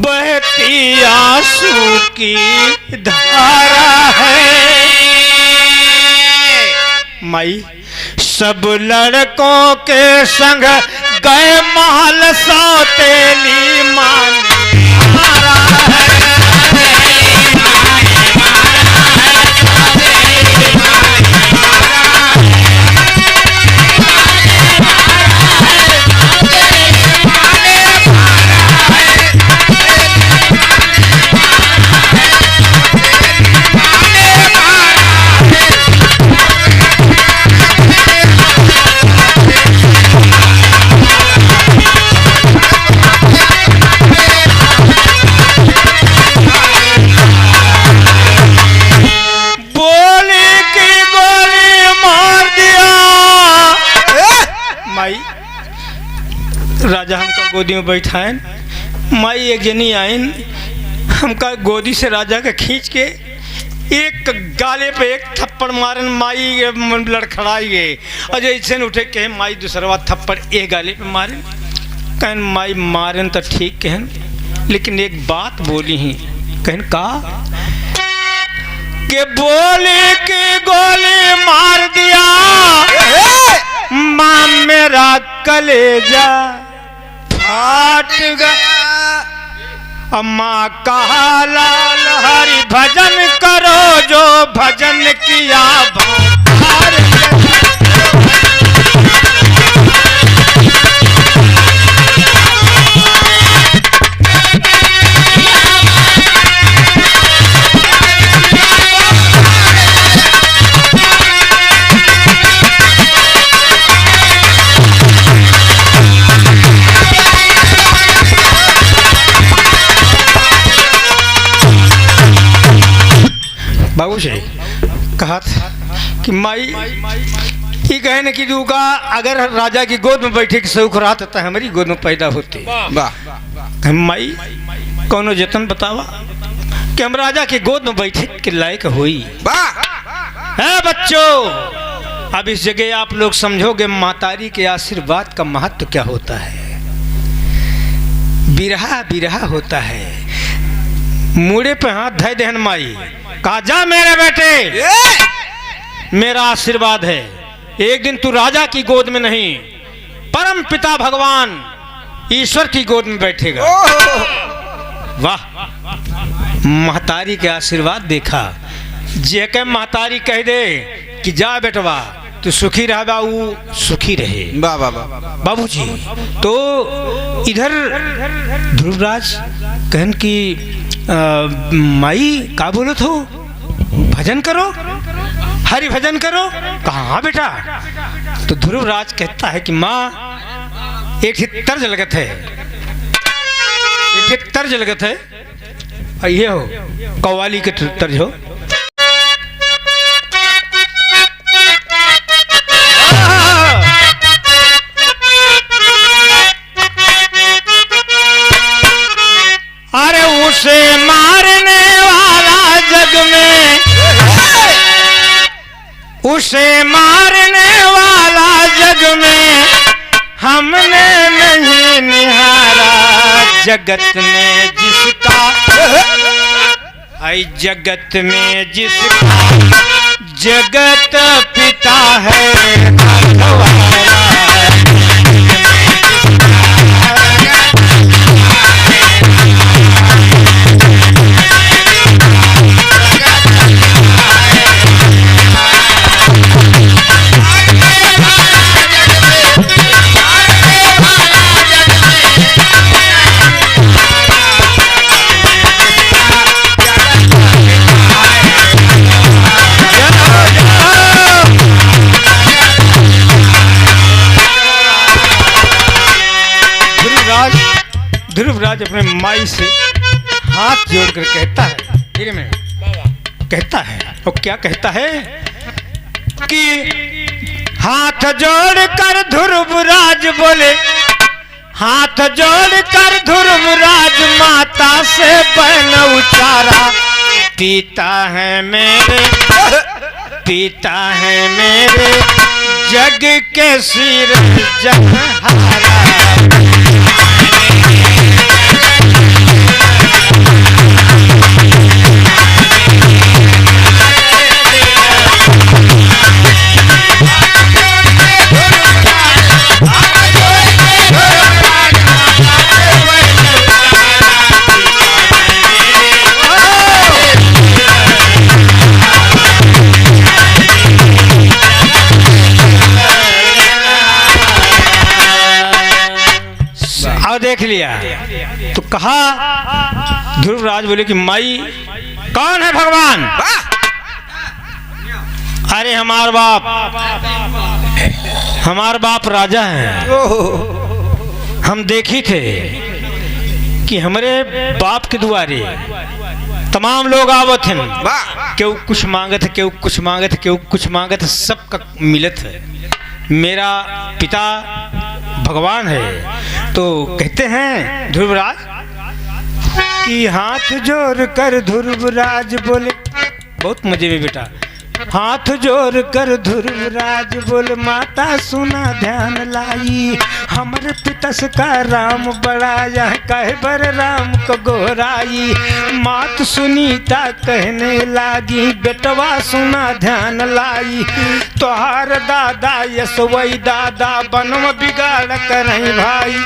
बहती आंसू की धारा है माई सब लड़कों के संग गए महल सौतेली मान राजा हमका गोदी में बैठाएन माई एक जनी आइन हमका गोदी से राजा के खींच के एक गाले पे एक थप्पड़ मारन माई लड़खड़ाई गए और जैसे उठे कहे माई दूसरा थप्पड़ एक गाले पे मारन कहन माई मारन तो ठीक कहन लेकिन एक बात बोली ही कहन का के बोली की गोली मार दिया माँ मेरा कलेजा फाट गया अम्मा कहा लाल हरि भजन करो जो भजन किया भार बाबू से कहा था कि माई ये कहे न कि दूका अगर राजा की गोद में बैठे के सौख रहा तो हमारी गोद में पैदा होते माई कौनो जतन बतावा कि हम राजा की गोद में बैठे के लायक हुई है बच्चों अब इस जगह आप लोग समझोगे मातारी के आशीर्वाद का महत्व क्या होता है बिरहा बिरहा होता है मुड़े पे हाथ धय देहन माई कहा जा मेरे बेटे मेरा आशीर्वाद है एक दिन तू राजा की गोद में नहीं परम पिता भगवान ईश्वर की गोद में बैठेगा वाह महतारी के आशीर्वाद देखा जे के महतारी कह दे कि जा बेटवा तू सुखी रह बाबू सुखी रहे बाबूजी तो इधर ध्रुवराज कहन की माई का बोलो तो भजन करो हरि भजन करो कहाँ बेटा तो ध्रुवराज कहता है कि माँ एक ही तर्ज लगत है एक ही तर्ज लगत है और ये हो कव्वाली के तर्ज हो अरे उसे मारने वाला जग में उसे मारने वाला जग में हमने नहीं निहारा जगत में जिसका आई जगत में जिसका जगत पिता है ध्रुवराज अपने माई से हाथ जोड़कर कहता है धीरे में कहता है और क्या कहता है कि हाथ जोड़कर ध्रुवराज बोले हाथ जोड़कर ध्रुवराज माता से बन उचारा, पिता है मेरे जग के सिरजनहारा। देख लिया तो कहा, ध्रुवराज बोले कि माई कौन है भगवान? अरे हमार बाप राजा है। हम देखी थे कि हमारे बाप के दुआरे तमाम लोग आवत हैं, क्यों कुछ मांगत है, क्यों कुछ मांगत है, क्यों कुछ मांगत है, सबका मिलत है। मेरा पिता भगवान है। तो कहते हैं ध्रुवराज कि हाथ जोड़ कर ध्रुवराज बोले, बहुत मजे में बेटा, हाथ जोड़ कर ध्रुवराज बोले माता सुना ध्यान लाई, हमर पितस का राम बड़ाया कहे बर राम को गोराई। मात सुनीता कहने लागी बेटवा सुना ध्यान लाई, तोहार दादा यसवई दादा बनम बिगाड़ करई भाई।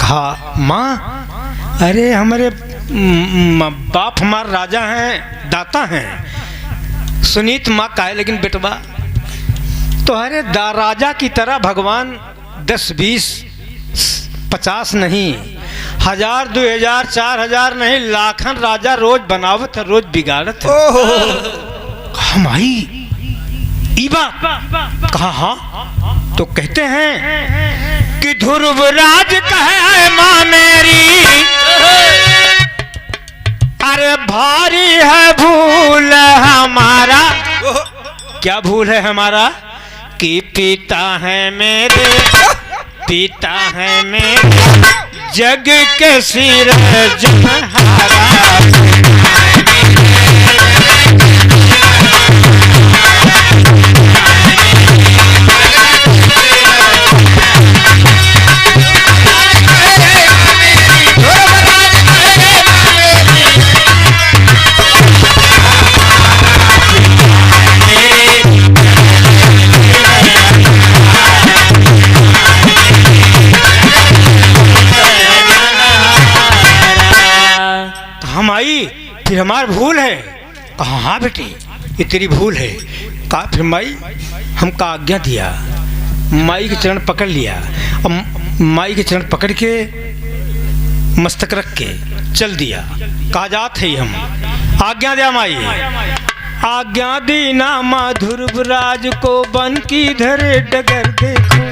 कहा माँ, अरे हमारे बाप हमार राजा हैं, दाता हैं। सुनीत माँ का है, लेकिन बेटवा तुम्हारे राजा की तरह भगवान 10 20 50 नहीं, 1000 2000 4000 नहीं, लाखन राजा रोज बनावत है, रोज बिगाड़त है। हम आई ईबा कहा हाँ। तो कहते हैं कि ध्रुवराज कहे माँ मेरी, अरे भारी है भूल हमारा। क्या भूल है हमारा? कि पिता है मेरे जग के सिरजनहारा। हम आई, फिर हमार भूल है। कहा हाँ बेटी ये तेरी भूल है। कहा फिर माई हमका आज्ञा दिया, माई के चरण पकड़ लिया, अब माई के चरण पकड़ के मस्तक रख के चल दिया। कहा जात है हम, आज्ञा दिया माई। आज्ञा दी ना माँ ध्रुवराज को बन की धरे डगर देखो,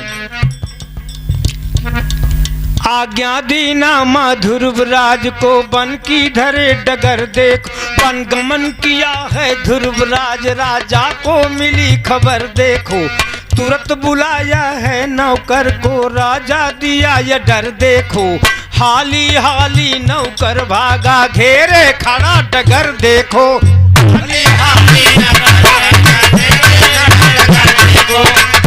आज्ञा दी ना माँ ध्रुवराज को बन की धरे डगर देखो। वन गमन किया है ध्रुवराज राजा को मिली खबर देखो, तुरंत बुलाया है नौकर को राजा दिया ये डर देखो। हाली हाली नौकर भागा घेरे खड़ा डगर देखो, हाली हाली नौकर भागा घेरे डगर देखो,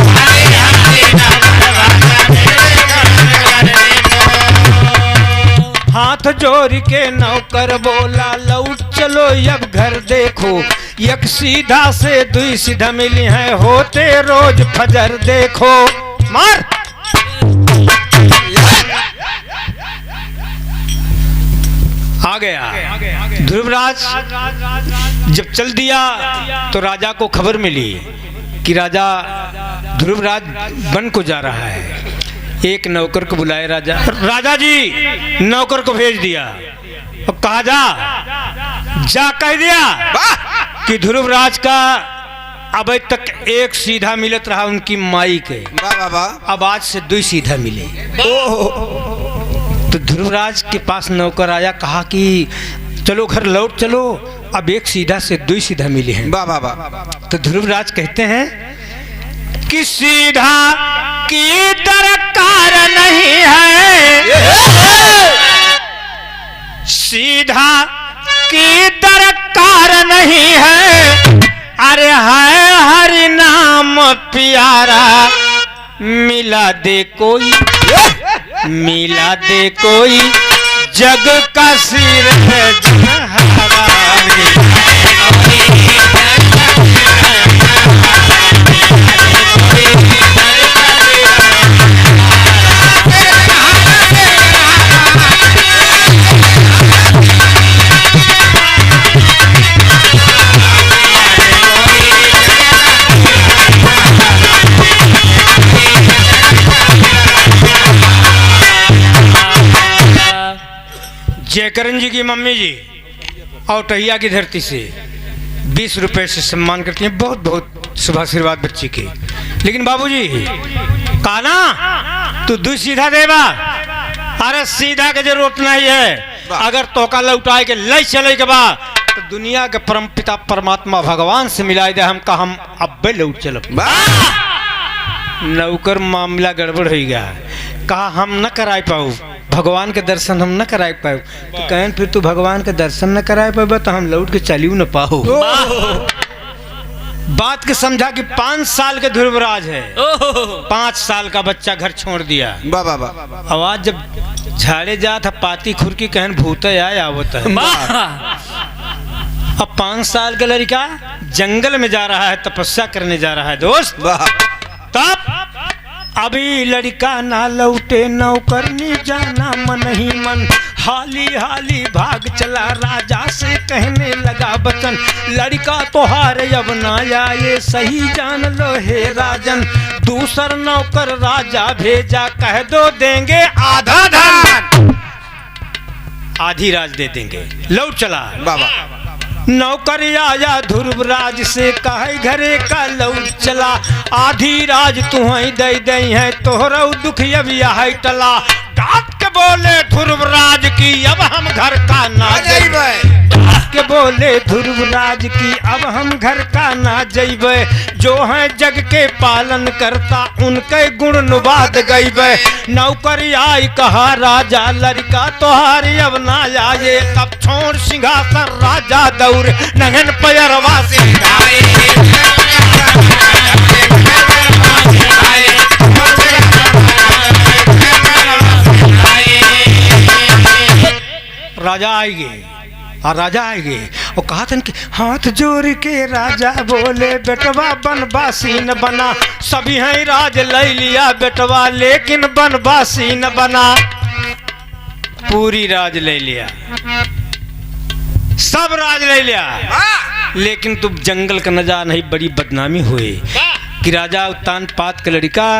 हाली हाली नौकर भागा घेरे डगर देखो। हाथ जोड़ के नौकर बोला लौट चलो अब घर देखो, एक सीधा से दुई सीधा मिली है होते रोज फजर देखो। मार आ गया ध्रुवराज। जब चल दिया तो राजा को खबर मिली कि राजा ध्रुवराज वन को जा रहा है। एक नौकर को बुलाए राजा, राजा जी नौकर को भेज दिया। अब कहा जा कह दिया कि ध्रुवराज का अब तक एक सीधा मिलत रहा उनकी माई के, अब आज से दो सीधा मिले। तो ध्रुवराज के पास नौकर आया, कहा कि चलो घर लौट चलो, अब एक सीधा से दो सीधा मिले हैं। तो ध्रुवराज कहते हैं कि सीधा की दरकार नहीं है, सीधा की दरकार नहीं है, अरे है हरि नाम प्यारा, मिला दे कोई, मिला दे कोई, जग का सिर है जनहारा। जयकरण जी की मम्मी जी और टहिया की धरती से 20 रुपए से सम्मान करती हैं, बहुत बहुत शुभ आशीर्वाद बच्ची के। लेकिन बाबूजी कहा ना तू दू सीधा देवा, अरे सीधा के जरूरत नहीं है, अगर तोका लौटाए के लई चले के बा तो दुनिया के परम पिता परमात्मा भगवान से मिलाई दे, हम अब्बे लौट चलब। नौकर मामला गड़बड़ हो गया, कहा हम न कराए पाऊ भगवान के दर्शन, हम न कराए पाऊ। तो कहें फिर तू भगवान के दर्शन न कराए पाए तो हम लौट के चलियो न पाओ। बात के समझा कि 5 साल के ध्रुवराज है, 5 साल का बच्चा घर छोड़ दिया। आवाज जब झाड़े जा था पाती खुरकी कहन भूत आए आवत है। अब 5 साल का लड़का जंगल में जा रहा है, तपस्या करने जा रहा है दोस्त। तब अभी लड़का ना लौटे, नौकरनी जाना मन ही मन, हाली हाली भाग चला राजा से कहने लगा बचन, लड़का तोहार अब ना आए सही जान लो हे राजन, दूसर नौकर राजा भेजा कह दो देंगे आधा धन, आधी राज दे देंगे। लौट चला बाबा, नौकर आया ध्रुवराज से कहे घरे का लौट चला, आधी राज तुम्हें दे दई है तोहरा दुख अब यह टला, डांट के बोले ध्रुवराज की अब हम घर का ना जइबे, के बोले ध्रुवराज की अब हम घर का ना जइबे, जो है जग के पालन करता उनके गुण नुबाद गइबे, नौकर आई कहा राजा लड़का तोहारी अब ना आए, तब छोड़ सिंहासन राजा दौड़ नंगन पैरवा से राजा आएंगे और राजा आएंगे और कहा था कि हाथ जोड़ के राजा बोले बेटवा बनवासी न बना, सभी हैं राज ले लिया बेटवा लेकिन बनवासी न बना, पूरी राज ले लिया, सब राज ले लिया, लेकिन तुम जंगल का नजारा नहीं, बड़ी बदनामी हुई कि राजा उत्तान पात का लड़का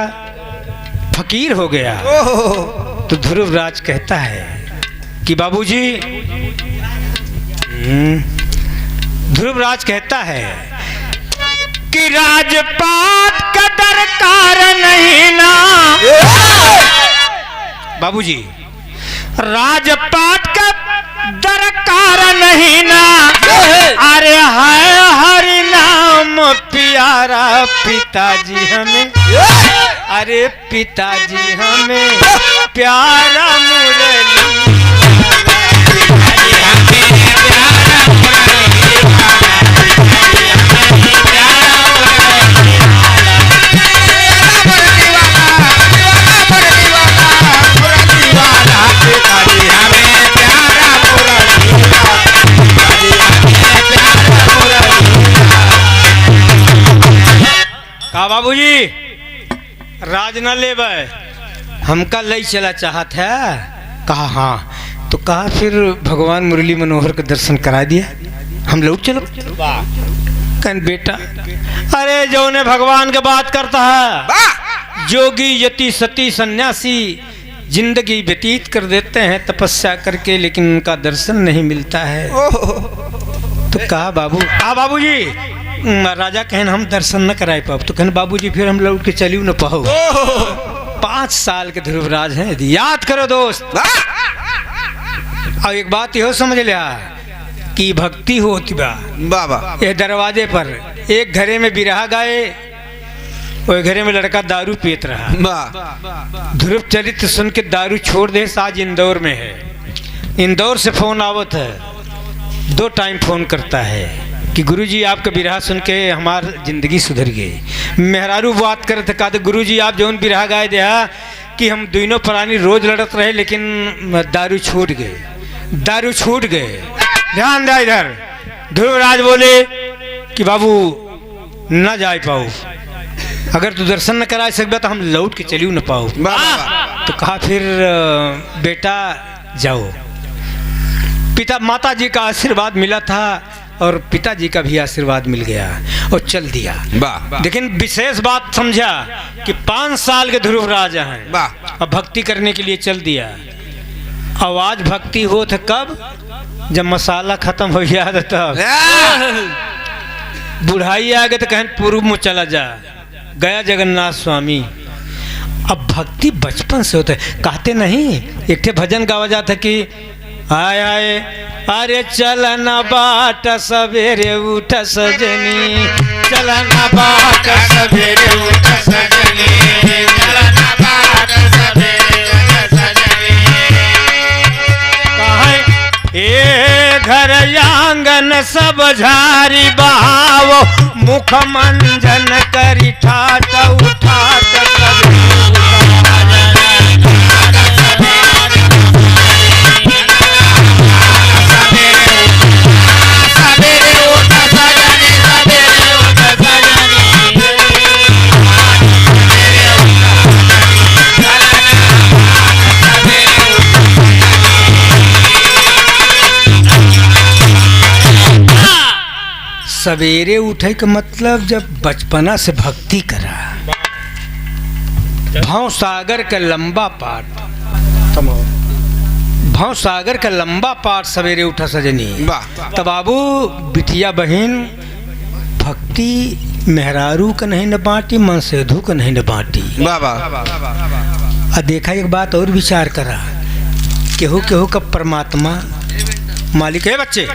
फकीर हो गया। तो ध्रुवराज कहता है कि बाबूजी, ध्रुवराज कहता है कि राजपाट का दरकार नहीं ना, बाबूजी राजपाट का दरकार नहीं ना, अरे है हरि नाम प्यारा पिताजी हमें, अरे पिताजी हमें प्यारा मुरली, कहा बाबूजी राज न लेबे, हमका लई चला चाहत है, कहा हाँ, तो कहा फिर भगवान मुरली मनोहर का दर्शन करा दिया, हम लौट चलो। कहन बेटा अरे जो ने भगवान के बात करता है, जोगी यति सती सन्यासी जिंदगी व्यतीत कर देते हैं तपस्या करके, लेकिन उनका दर्शन नहीं मिलता है। तो कहा बाबूजी राजा कहन हम दर्शन न कराए पाओ, तो कहन बाबूजी फिर हम लौट के चलियो न पाओ। 5 साल के ध्रुवराज हैं, याद करो दोस्त। और एक बात यो समझ लिया कि भक्ति होती बा बाबा, ये दरवाजे पर एक घरे में बिरहा गाए वो घरे में लड़का दारू पीत रहा। वाह ध्रुव चरित्र सुन के दारू छोड़ दे, आज इंदौर में है। इंदौर से फोन आवत है, 2 टाइम फोन करता है कि गुरुजी आपका बिरहा सुन के हमार जिंदगी सुधर गई। मेहरारू बात करे थे, कहा गुरुजी आप जौन बिरहा गाए दिया कि हम दोनों प्राणी रोज लड़त रहे लेकिन दारू छूट गए, दारू छूट गए। ध्यान दे इधर। ध्रुवराज बोले कि बाबू न जा पाओ, अगर तू दर्शन न करा सकता तो हम लौट के चलियो न पाओ। तो कहा फिर बेटा जाओ। पिता माता जी का आशीर्वाद मिला था और पिताजी का भी आशीर्वाद मिल गया और चल दिया। लेकिन विशेष बात समझा कि 5 साल के ध्रुवराज हैं, अब भक्ति करने के लिए चल दिया। आवाज भक्ति हो था कब, जब मसाला खत्म हो गया था तब। बुढ़ाई आ गए तो कहें पूर्व में चला जा, गया जगन्नाथ स्वामी। अब भक्ति बचपन से होता है, कहते नहीं। एक ठे भजन गावा जाता कि आय आय अरे चलना बाट सवेरे उठ सजनी, चलना बाट सवेरे उठ सजनी, चलना बाट सवेरे उठ सजनी। कहे ए घर आंगन सब झारी बहावो, मुख मंजन करी ठाट उठाट सवेरे सवेरे उठे का मतलब जब बचपना से भक्ति करा। भाव सागर का लंबा पाठ, भाव सागर का लंबा पाठ सवेरे उठा सजनी। तब बाबू बिटिया बहन भक्ति मेहरारू का नहीं न बांटी, मन सेधु का नहीं न बांटी। देखा एक बात और विचार करा, केहू केहू का परमात्मा मालिक है। बच्चे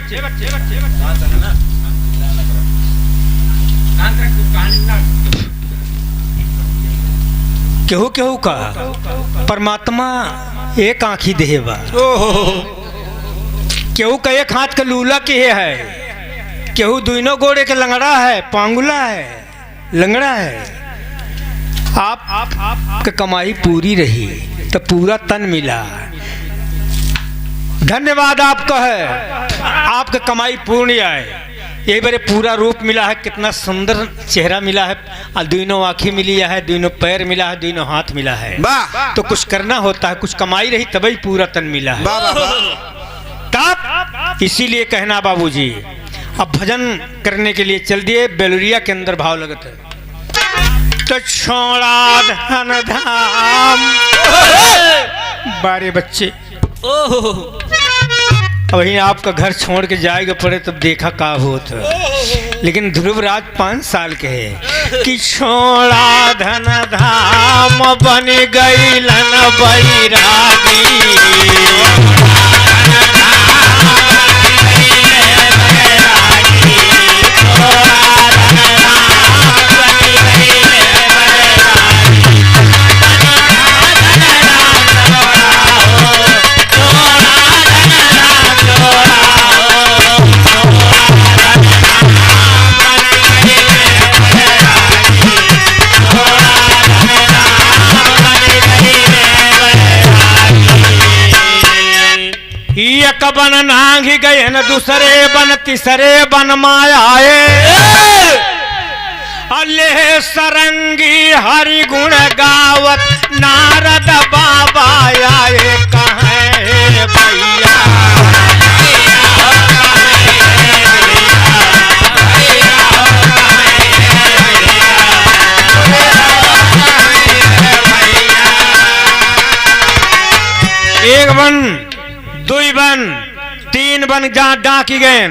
केहू केहू का परमात्मा एक आंखी देवा, केहू का एक हाथ का लूला के है, केहू दोनों गोड़े के लंगड़ा है, पांगुला है, लंगड़ा है। आप का कमाई पूरी रही तो पूरा तन मिला, धन्यवाद आपका है, आपका कमाई पूर्ण आए। यही बारे पूरा रूप मिला है, कितना सुंदर चेहरा मिला है, और दोनों आँखें मिली है, दोनों पैर मिला है, दोनों हाथ मिला है। तो कुछ करना होता है, कुछ कमाई रही तभी पूरा तन मिला है। तब इसीलिए कहना बाबूजी, अब भजन करने के लिए चल दिए। बेलुरिया के अंदर भाव लगता है, तो छोड़ा धन धाम बारे बच्चे, वही आपका घर छोड़ के जाएगा पड़े तब देखा का होता। लेकिन ध्रुवराज 5 साल के है कि छोड़ा धन धाम बन गई लन बैरागी। एक बन नांग गए न दूसरे बन तीसरे बन मायाए, अल्लाह सरंगी हरि गुण गावत नारद बाबा आए। कहे भैया एक बन, 2 बन, 3 बन जहाँ डाकी गए,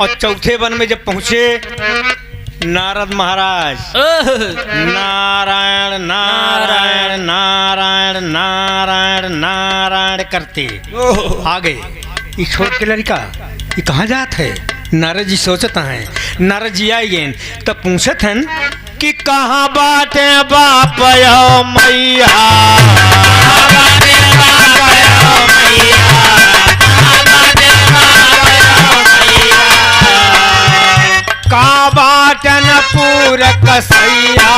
और चौथे बन में जब पहुंचे नारद महाराज नारायण नारायण नारायण नारायण नारायण करते आ गए। ये छोड़ के लड़का ये कहाँ जात है? नारद जी सोचत हैं। नारद जी आई गए तब पूछत हैं कि कहाँ बाटे बाप यो मैया, का बाटन पूर कसैया,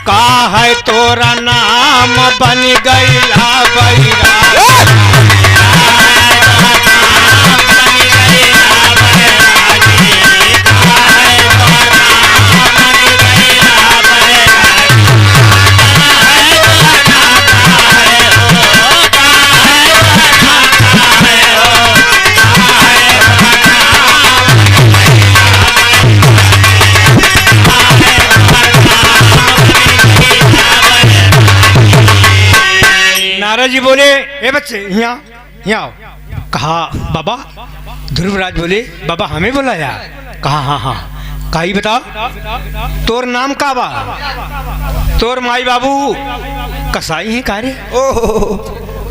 का है तोरा नाम बन गईला बैरा, नारद जी बोले ए बच्चे यहाँ आओ। कहा बाबा। ध्रुवराज बोले बाबा हमें बुलाया? कहा हाँ हाँ। कही बताओ तोर नाम का बा? तोर माई बाबू कसाई है कारे?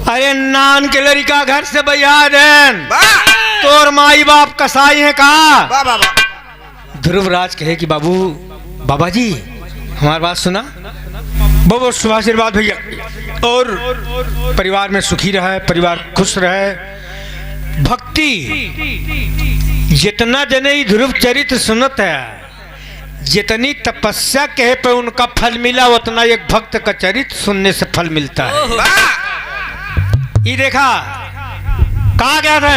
अरे नान के लड़का घर से बैया देन, तोर माई बाप कसाई है का? ध्रुवराज कहे कि बाबू बाबा जी हमारी बात सुना, बहुत शुभ आशीर्वाद भैया, और परिवार में सुखी रहे, परिवार खुश रहे। भक्ति जितना जने ध्रुव चरित्र सुनत है, जितनी तपस्या कहे पे उनका फल मिला, उतना एक भक्त का चरित्र सुनने से फल मिलता है। ये देखा कहा गया था?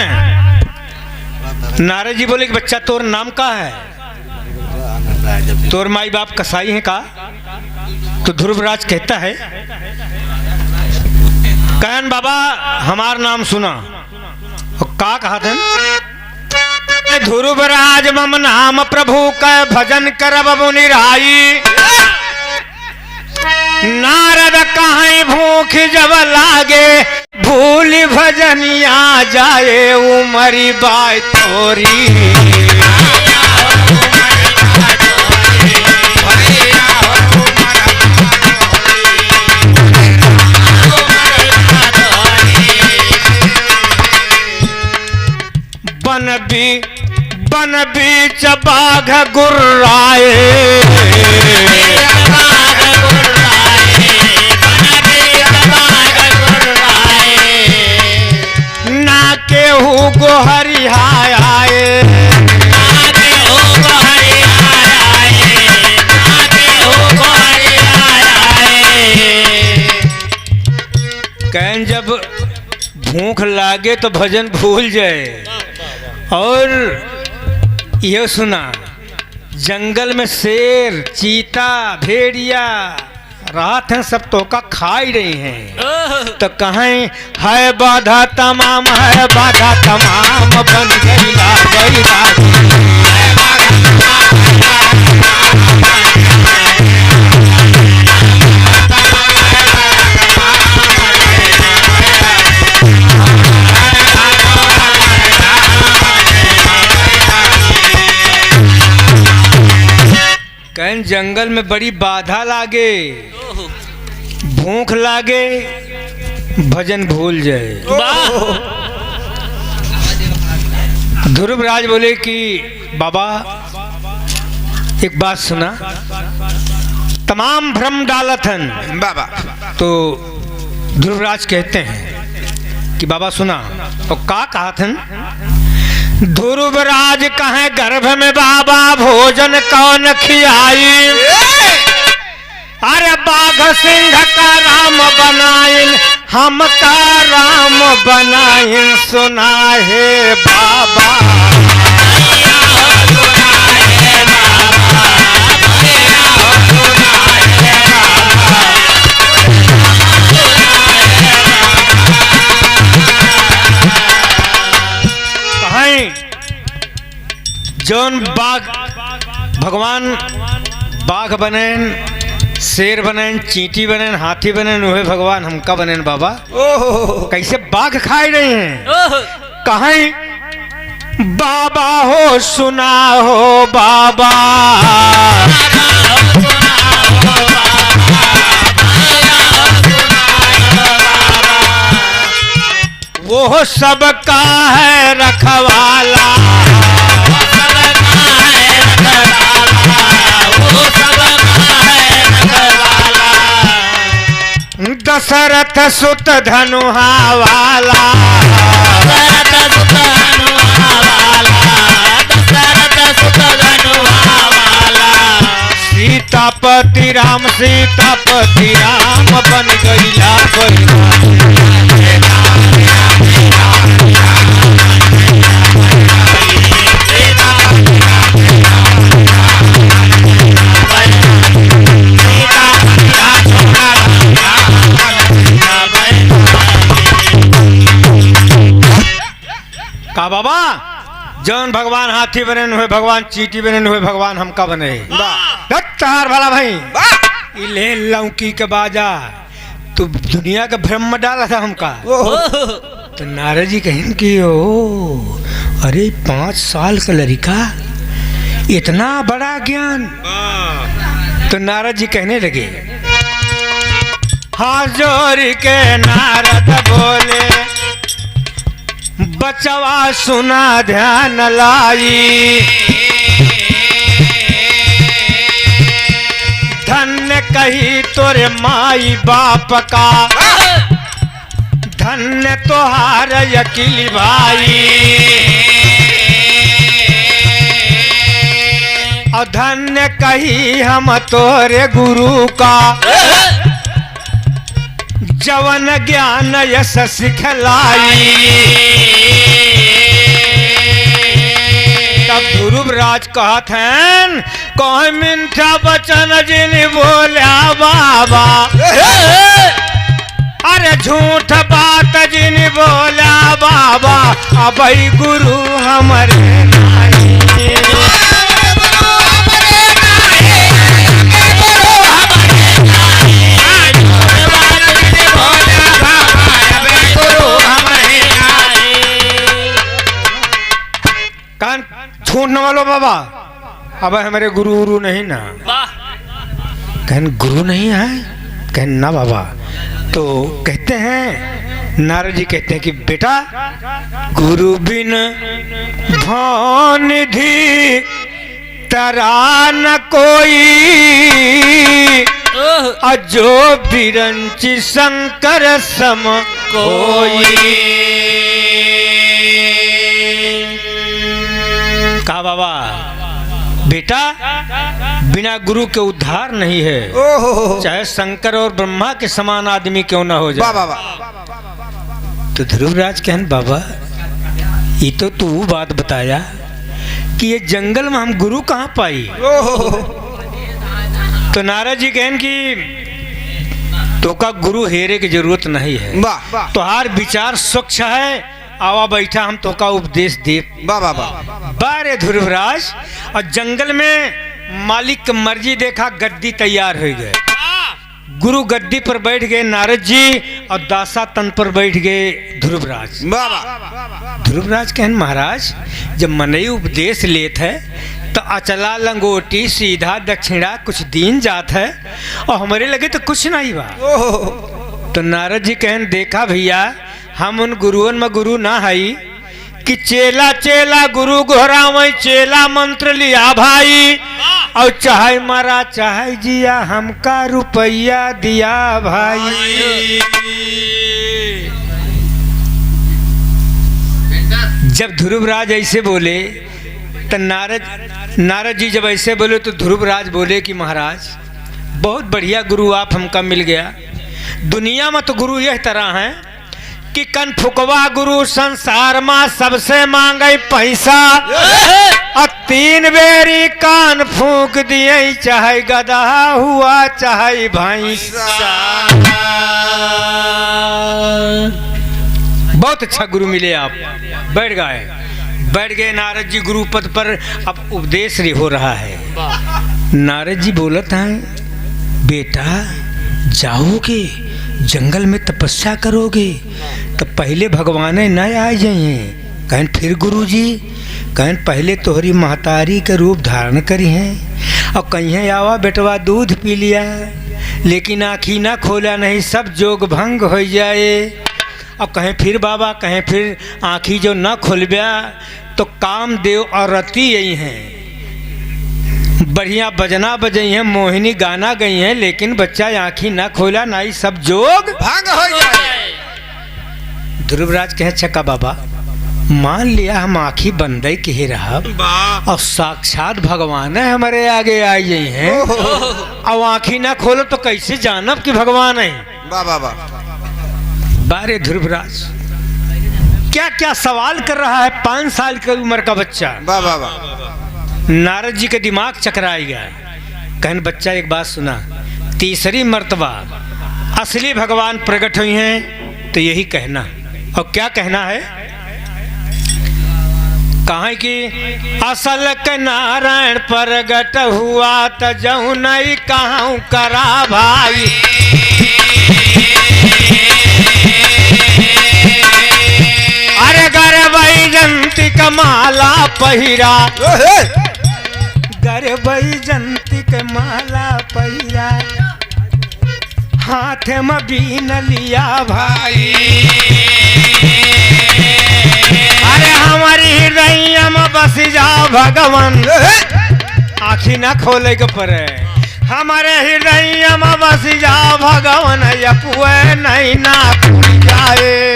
नारद जी बोले कि बच्चा तोर नाम का है? तोर माई बाप कसाई है का? तो ध्रुवराज कहता है कहन बाबा हमार नाम सुना। और का कहा था? ध्रुवराज मम नाम प्रभु का भजन करब मुनिराई, नारद कहीं भूख जब लागे, भूल भजनिया जाए उमरी बाय तोरी। बन बीच बाघ गुर्राए, ना केहू गोहरियाए, कहन जब भूख लागे तो भजन भूल जाए। और यह सुना जंगल में शेर चीता भेड़िया रात हैं, सब तो का खा ही रही हैं। तो कहें है बाधा तमाम, है बाधा तमाम, बन गईला बैरागी। कहीं जंगल में बड़ी बाधा लागे, भूख लागे, भजन भूल जाए। ध्रुवराज बोले कि बाबा एक बात सुना, तमाम भ्रम डालथन बाबा। तो ध्रुवराज कहते हैं कि बाबा सुना। और का कहा थन? ध्रुवराज कहे गर्भ में बाबा भोजन कौन खियाई, अरे बाघ सिंह का राम बनाइन, हम का राम बनाइन, सुना है बाबा। जौन बाघ भगवान बाघ बनेन, शेर बनेन, चींटी बनेन, हाथी बनेन, वह भगवान हमका बनेन बाबा। कैसे बाघ खाए रहे हैं? कहें बाबा हो सुना हो बाबा, वो सबका है रखवाला, दशरथ सुत धनुहा वाला, सीतापति राम सीतापति राम बन गईला का बाबा जौन भगवान हाथी बने हुए, भगवान चीटी बने हुए, भगवान हमका बने तार भला भाई ले लौकी के बाजा तू दुनिया का भ्रम में डाला था हमका। तो नारद जी कहें कि ओ अरे 5 साल का लड़का इतना बड़ा ज्ञान। तो नारद जी कहने लगे, हाथ जोड़ के नारद बोले, बचवा सुना ध्यान लाई, धन्य कही तोरे माई बाप का, धन्य तोहार अकेली भाई, और धन्य कही हम तोरे गुरु का, जवन ज्ञान यश सिखलाई। तब ध्रुवराज कहत हैं, कोई मीठा बचन जिन बोला बाबा, अरे झूठ बात जिन बोला बाबा, अब गुरु हमारे नहीं। झूठ न बोलो बाबा, अब हमारे गुरु गुरु नहीं ना। कहन गुरु नहीं है, कहन ना बाबा। तो कहते हैं नारद जी कहते हैं कि बेटा गुरु बिन भानिधि तरा न कोई, अजो बिरंची शंकर सम कोई। कहा बाबा बेटा बिना गुरु के उद्धार नहीं है, चाहे शंकर और ब्रह्मा के समान आदमी क्यों ना हो जाए। तो ध्रुवराज कहन बाबा ये तो तू बात बताया कि ये जंगल में हम गुरु कहाँ पाई। तो नारद जी कहन कि तो का गुरु हेरे की जरूरत नहीं है, तोहार विचार स्वच्छ है, आवा बैठा हम तो का उपदेश दे। बारे ध्रुवराज और जंगल में मालिक की मर्जी देखा, गद्दी तैयार हो गए। गुरु गद्दी पर बैठ गए नारद जी और दासा तन पर बैठ गए ध्रुवराज। ध्रुवराज कहन महाराज जब मनई उपदेश लेत है तो अचला लंगोटी सीधा दक्षिणा कुछ दीन जात है और हमारे लगे तो कुछ नहीं बा। तो नारद जी कहन देखा भैया हम उन गुरुओं में गुरु ना हई कि चेला चेला गुरु गोहरावई, चेला मंत्र लिया भाई, और चाहे मरा चाहे जिया हमका रुपया दिया भाई। जब ध्रुवराज ऐसे बोले तो नारद जी जब ऐसे बोले तो ध्रुवराज बोले कि महाराज बहुत बढ़िया गुरु आप हमका मिल गया। दुनिया में तो गुरु यह तरह है कि कन फुकवा गुरु संसार में सबसे मांगे पैसा, और 3 बेरी कान फूक दिए, चाहे गधा हुआ चाहे भैंसा। बहुत अच्छा गुरु मिले आप। बैठ गए नारद जी गुरु पद पर। अब उपदेश हो रहा है। नारद जी बोलत हैं बेटा जाओगे जंगल में तपस्या करोगे तो पहले भगवान न आ जाइए। कहन फिर गुरुजी कहन पहले तोहरी महतारी के रूप धारण करी हैं और कहीं आवा बेटवा दूध पी लिया लेकिन आँखी ना खोला नहीं, सब जोग भंग हो जाए। और कहें फिर बाबा, कहें फिर आँखी जो न खोलब्या तो कामदेव और रति यही हैं, बढ़िया बजना बजई हैं, मोहिनी गाना गई हैं, लेकिन बच्चा आँखी ना खोला ना ही सब जोग भांग हो जाए। ध्रुवराज कहे छक्का बाबा, मान लिया हम आँखी बंद के ही रहा और साक्षात भगवान है हमारे आगे आई गई हैं, अब आँखी ना खोलो तो कैसे जानब कि भगवान है। वाह वाह वाह। बारे ध्रुवराज क्या क्या सवाल कर रहा है 5 साल की उम्र का बच्चा। वाह वाह वाह। नारद जी के दिमाग चकराई गया। कहन बच्चा एक बात सुना, तीसरी मर्तबा असली भगवान प्रकट हुई हैं तो यही कहना। और क्या कहना है? कहा कि असल के नारायण प्रगट हुआ त जऊ नहीं कहूँ करा भाई, अरे गरबई जंती कमाला पहिरा, गरबई जंती के माला पहिरा, हाथ में बीन लिया भाई, अरे हमारी हृदय में बस जाओ भगवान, आँखी ना खोले के परे, हमारे हृदय में बस जाओ भगवान, यपुए नहीं ना भूल जाए।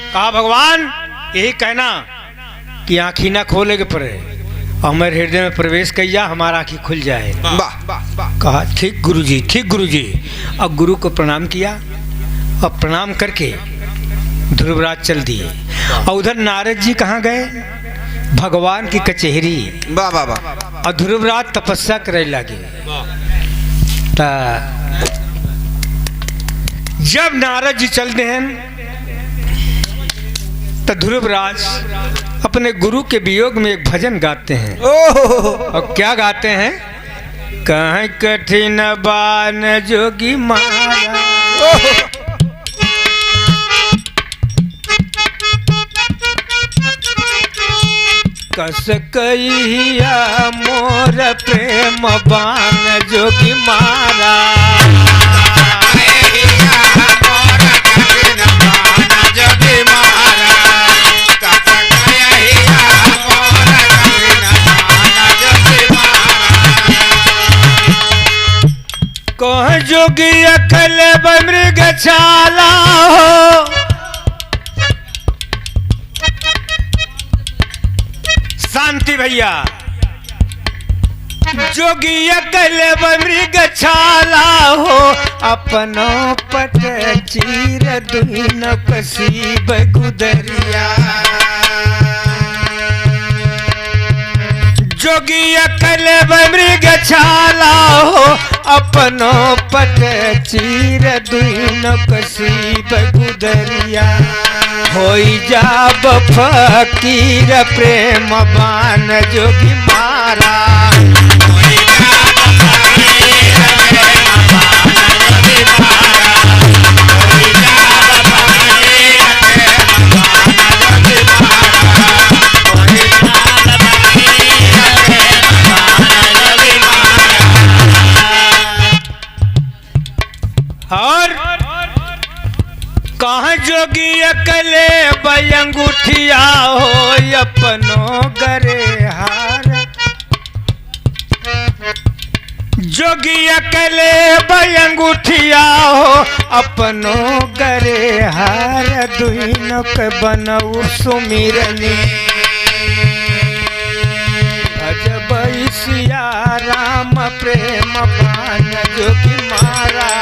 कहा भगवान यही कहना कि आँखी ना खोले के पड़े, हमारे हृदय में प्रवेश किया, हमारा आँखी खुल जाए। कहा ठीक गुरुजी, ठीक गुरुजी। अब गुरु को प्रणाम किया और प्रणाम करके ध्रुवराज चल दिए। और उधर नारद जी कहाँ गए? भगवान की कचहरी। वाह वाह वाह। और ध्रुवराज तपस्या करे लगे। जब नारद जी चलते हैं तो ध्रुवराज अपने गुरु के वियोग में एक भजन गाते हैं। और क्या गाते हैं? कहीं कठिन बान जोगी मारा, कस कहिया मोर प्रेम बान जोगी मारा, कह जोगी अकल मृग छाला हो, शांति भैया। जोगी अकल मृग छाला हो, अपनो पट चीर दुइन कसीब गुदरिया, जोगी अकल मृग छाला हो, अपनो पट चीर दुइन कसीब गुदरिया, होई जाब फकीर प्रेम बान जोगी मारा, और कहाँ जोगी अकले बयंगुठिया हो, अपनो गरे हार, जोगी अकले बयंगुठिया हो, अपनो गरे हार, दुइनो के बनऊ सुमिरनी, अजब सिया राम प्रेम बान जोगी मारा,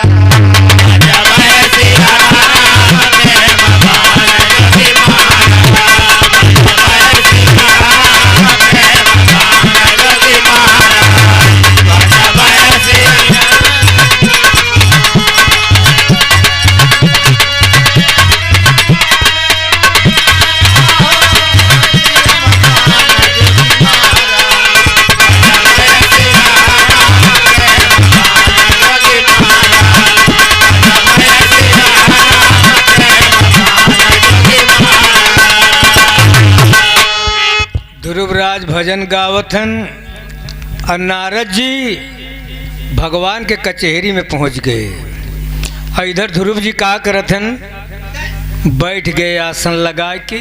ध्रुवराज भजन गावथन और नारद जी भगवान के कचहरी में पहुंच गए। और इधर ध्रुव जी का करथन, बैठ गए आसन लगा के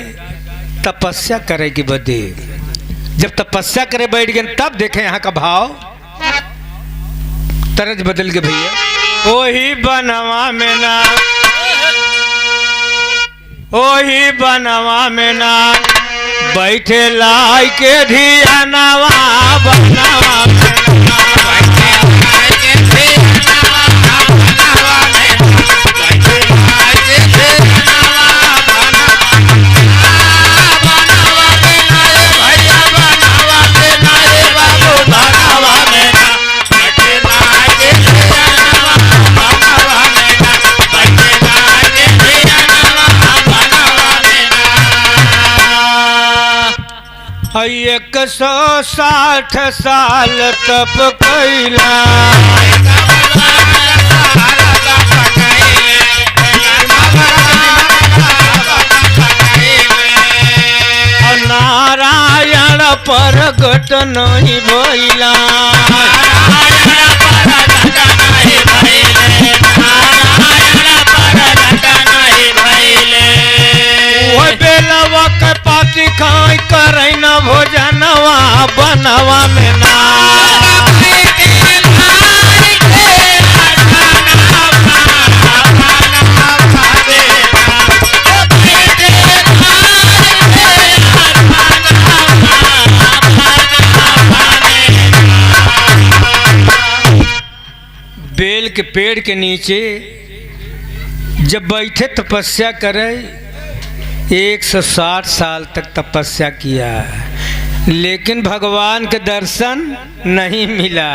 तपस्या करे के बदे। जब तपस्या करे बैठ गए तब देखे यहाँ का भाव तरज बदल के भैया। ओही बनवा में ना, ओही बनवा में ना बैठे लाई के धियानवा, बनवा में ना 160 साल तप कैला, नारायण प्रगट नहीं भइला, बेलवा के पाती खाई करे न भोजनवा, बनवा में ना बेल के पेड़ के नीचे जब बैठे तपस्या करे 160 साल तक तपस्या किया, लेकिन भगवान के दर्शन नहीं मिला।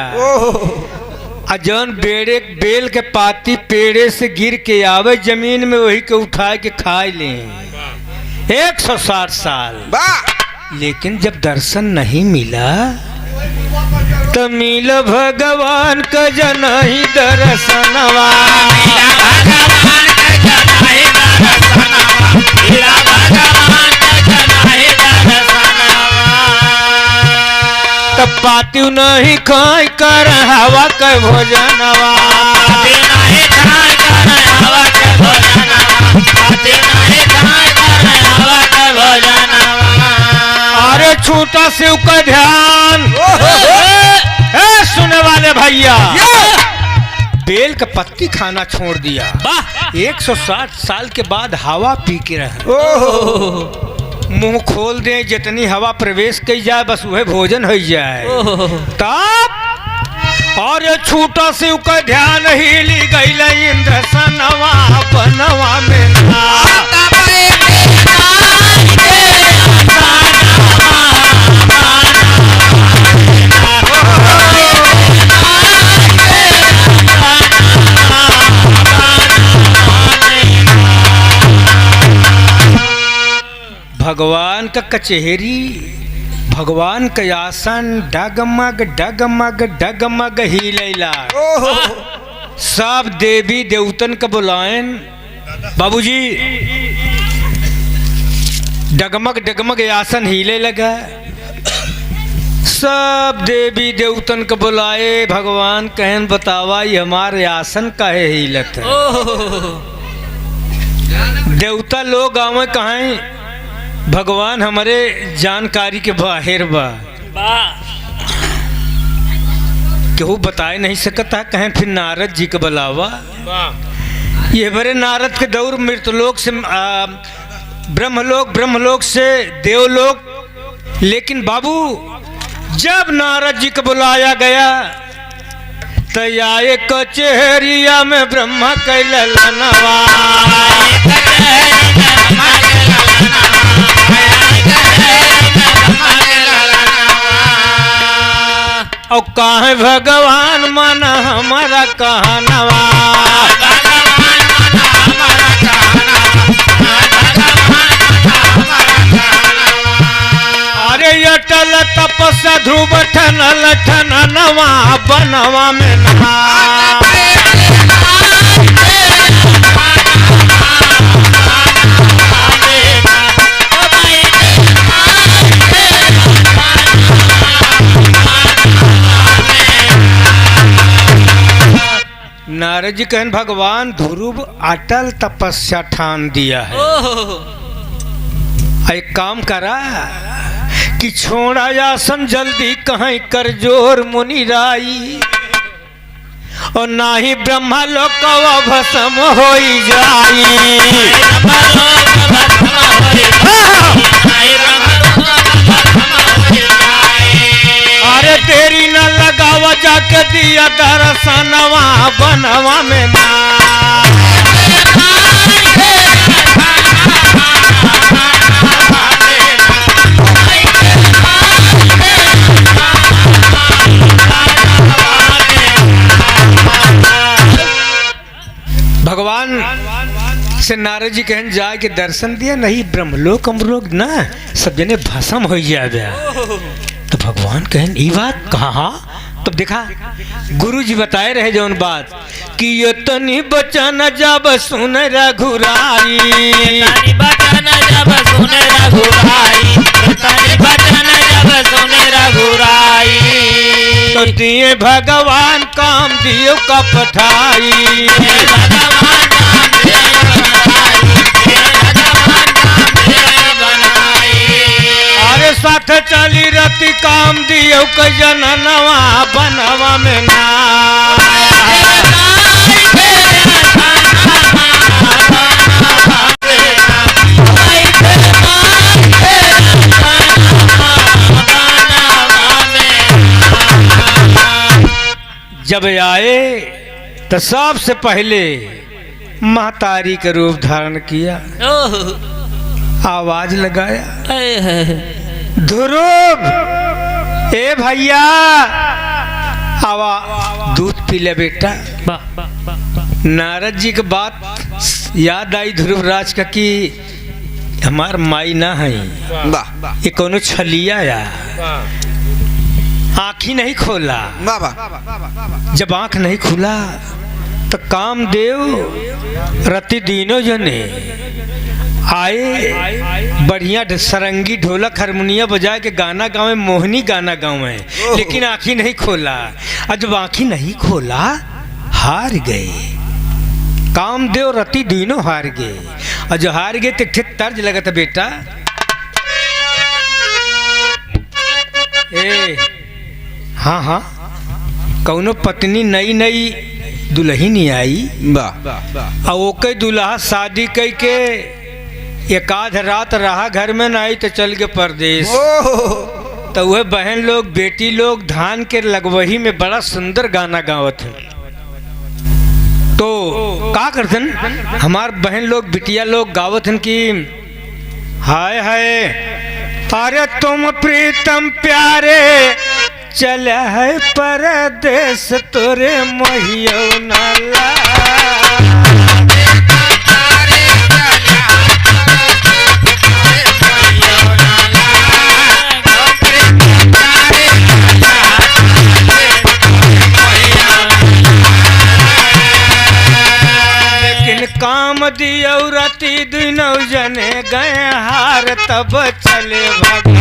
जौन बेल के पाती पेड़े से गिर के आवे जमीन में वही के उठा के खा ले 160 साल, लेकिन जब दर्शन नहीं मिला तो मिल भगवान का जनही दर्शनवा, तब पाती नहीं खाई कर हवा के भोजनवा, अरे छूटा शिव का ध्यान सुने वाले भैया, बेल का पत्ती खाना छोड़ दिया। 160 साल के बाद हवा पी के रहे, मुंह खोल दे जितनी हवा प्रवेश की जाए बस वह भोजन हो जाए। तब और छूटा शिव का ध्यान हिली गई इंद्र सनवा, बनवा में ना भगवान का कचहरी, भगवान का आसन डगमग डगमग डगमग हिलेला। सब देवी देवतन का बुलाएं, बाबूजी डगमग डगमग आसन हिले लगा। सब देवी देवतन को बुलाए, भगवान कहन बतावा ये हमारे आसन काहे हिलत है। देवता लोग आवे कहें भगवान हमारे जानकारी के बाहर बा, केहू बताए नहीं सकता। कहें फिर नारद जी के बुलावा। ये बड़े नारद के दौर मृतलोक से ब्रह्मलोक से देवलोक। लेकिन बाबू जब नारद जी को बुलाया गया तो आए कचहरिया में ब्रह्मा कैलनवा। और काहे भगवान मन हमारा कहनवा। अरे अटल तपस्या ध्रुव ठनल ठननवा बनवा में नहा। नारद जी कहन भगवान ध्रुव अटल तपस्या ठान दिया है। एक काम करा कि छोड़ा आसन जल्दी कहीं कर जोर मुनि राई, और ना ही ब्रह्मा लोक भस्म हो जाई। अरे तेरी न लगावा जाके दिया दर्शनवा बनवा में ना। भगवान से नारद जी कहन जाए के दर्शन दिया, नहीं ब्रह्मलोक अमरलोक ना सब जने भस्म हो जाए। तो भगवान कहन ई बात कहा। तब देखा गुरु जी बताए रहे जौन बात कि ये तनी बचन जब सुन रघुराई, बचन जब सुन रघुराई, बचन जब सुन रघुराई, तो दिए भगवान काम दियो कपठाई। अरे साथ चली रति काम दियो क जननवा बनवा में ना। जब आए तो सबसे पहले महतारी का रूप धारण किया, आवाज लगाया, ध्रुव ए भैया आवा दूध पी ले बेटा। नारद जी की बात याद आई ध्रुवराज का कि हमार माई ना है, ये कोनो छलिया या आँख ही नहीं खोला। जब आँख नहीं खुला तो कामदेव रति दिनों जने आए, बढ़िया सरंगी ढोलक हारमोनिया बजा के गाना गावे, मोहनी गाना गावे, लेकिन आँखी नहीं खोला। और जब आँखी नहीं खोला हार गए, कामदेव रति दिनों हार गए। और जो हार गए तो तर्ज लगा था बेटा, ए हाँ हाँ कौनो पत्नी नई नई दुल्हन आई और ओके दुल्हा शादी कई के एकाध रात रहा घर में नहीं तो चल के परदेश। तो वह बहन लोग बेटी लोग धान के लगवही में बड़ा सुंदर गाना गावत है। तो का करतन हमार बहन लोग बिटिया लोग गावत हैं कि हाय हाय अरे तुम प्रीतम प्यारे चल है परदेश तोरे महियो नाला। लेकिन काम दियो रति दिनों जने गए हार, तब चले भगवान।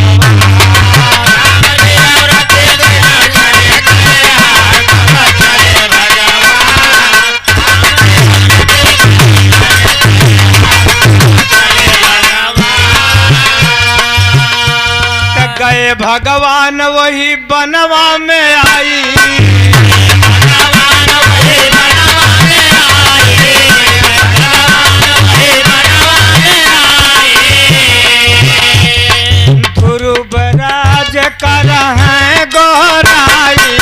गए भगवान वही बनवा में आई, ध्रुवराज कर हैं गोराई,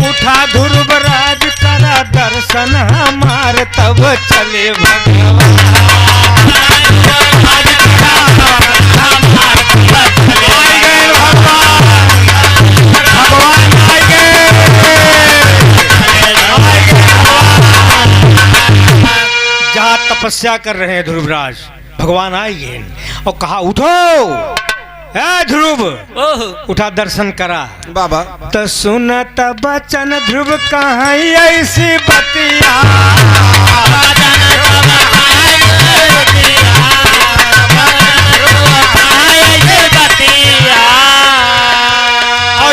उठा ध्रुवराज करा दर्शन हमार, तब चले भगवान। जहाँ तपस्या कर रहे हैं ध्रुवराज, भगवान आएंगे और कहा उठो है ध्रुव, उठा दर्शन करा बाबा। तो सुनत बचन ध्रुव कहाँ ऐसी बतिया,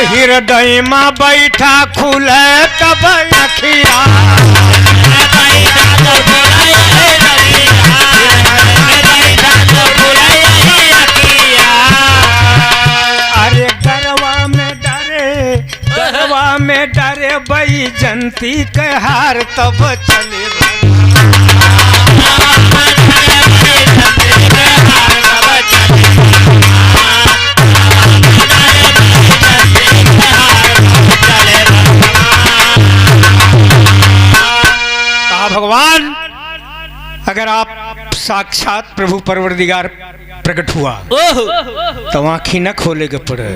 हृदय में बैठा खुले तब अखिया अरे गरवा में डरे बैजंती के हार तब चले भगवान अगर आप साक्षात प्रभु परवरदिगार प्रकट हुआ तो आँखी न खोले के पड़े,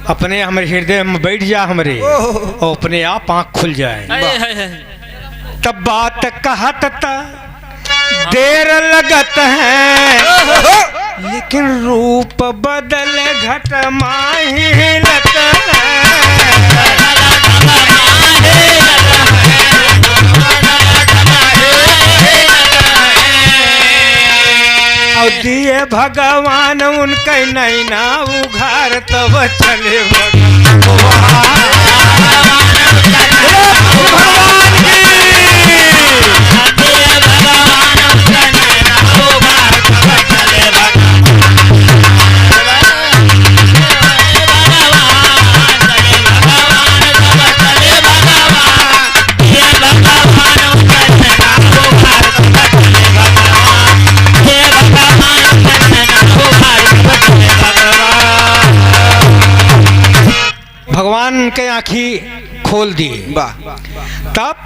अपने हमारे हृदय में बैठ जा हमरे और अपने आप आँख खुल जाए। तब बात कहत देर लगत है लेकिन रूप बदल घट माही हिलत दिए भगवान उनके नैना उघार तब चले भगवान के आँखी खोल दी। तब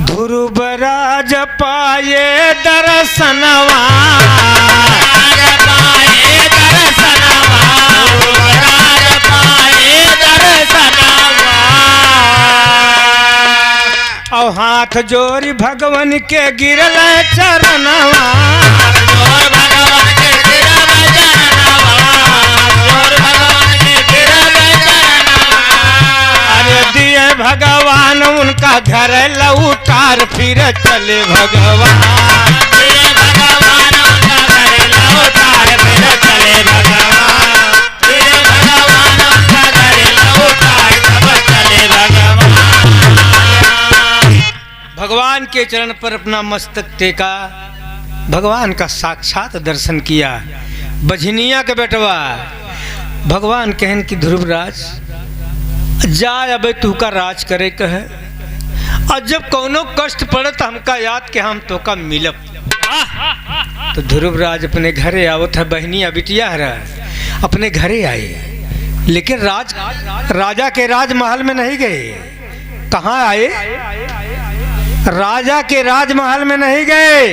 ध्रुवराज पाए दर्शनवा और हाथ जोड़ी भगवान के गिरल चरणवा भगवान उनका घर लौटार फिर चले भगवान भगवान के चरण पर अपना मस्तक टेका, भगवान का साक्षात दर्शन किया। बझनिया के बेटवा भगवान कहन कि ध्रुवराज जा अब तू का राज करे कहे, और जब कोनो कष्ट पड़े तो हमका याद के हम तो का मिलब। तो ध्रुवराज अपने घरे आवत है, बहनिया बिटिया रहा अपने घरे आए, लेकिन राजा के राजमहल में नहीं गए। कहाँ आए? राजा के राजमहल में नहीं गए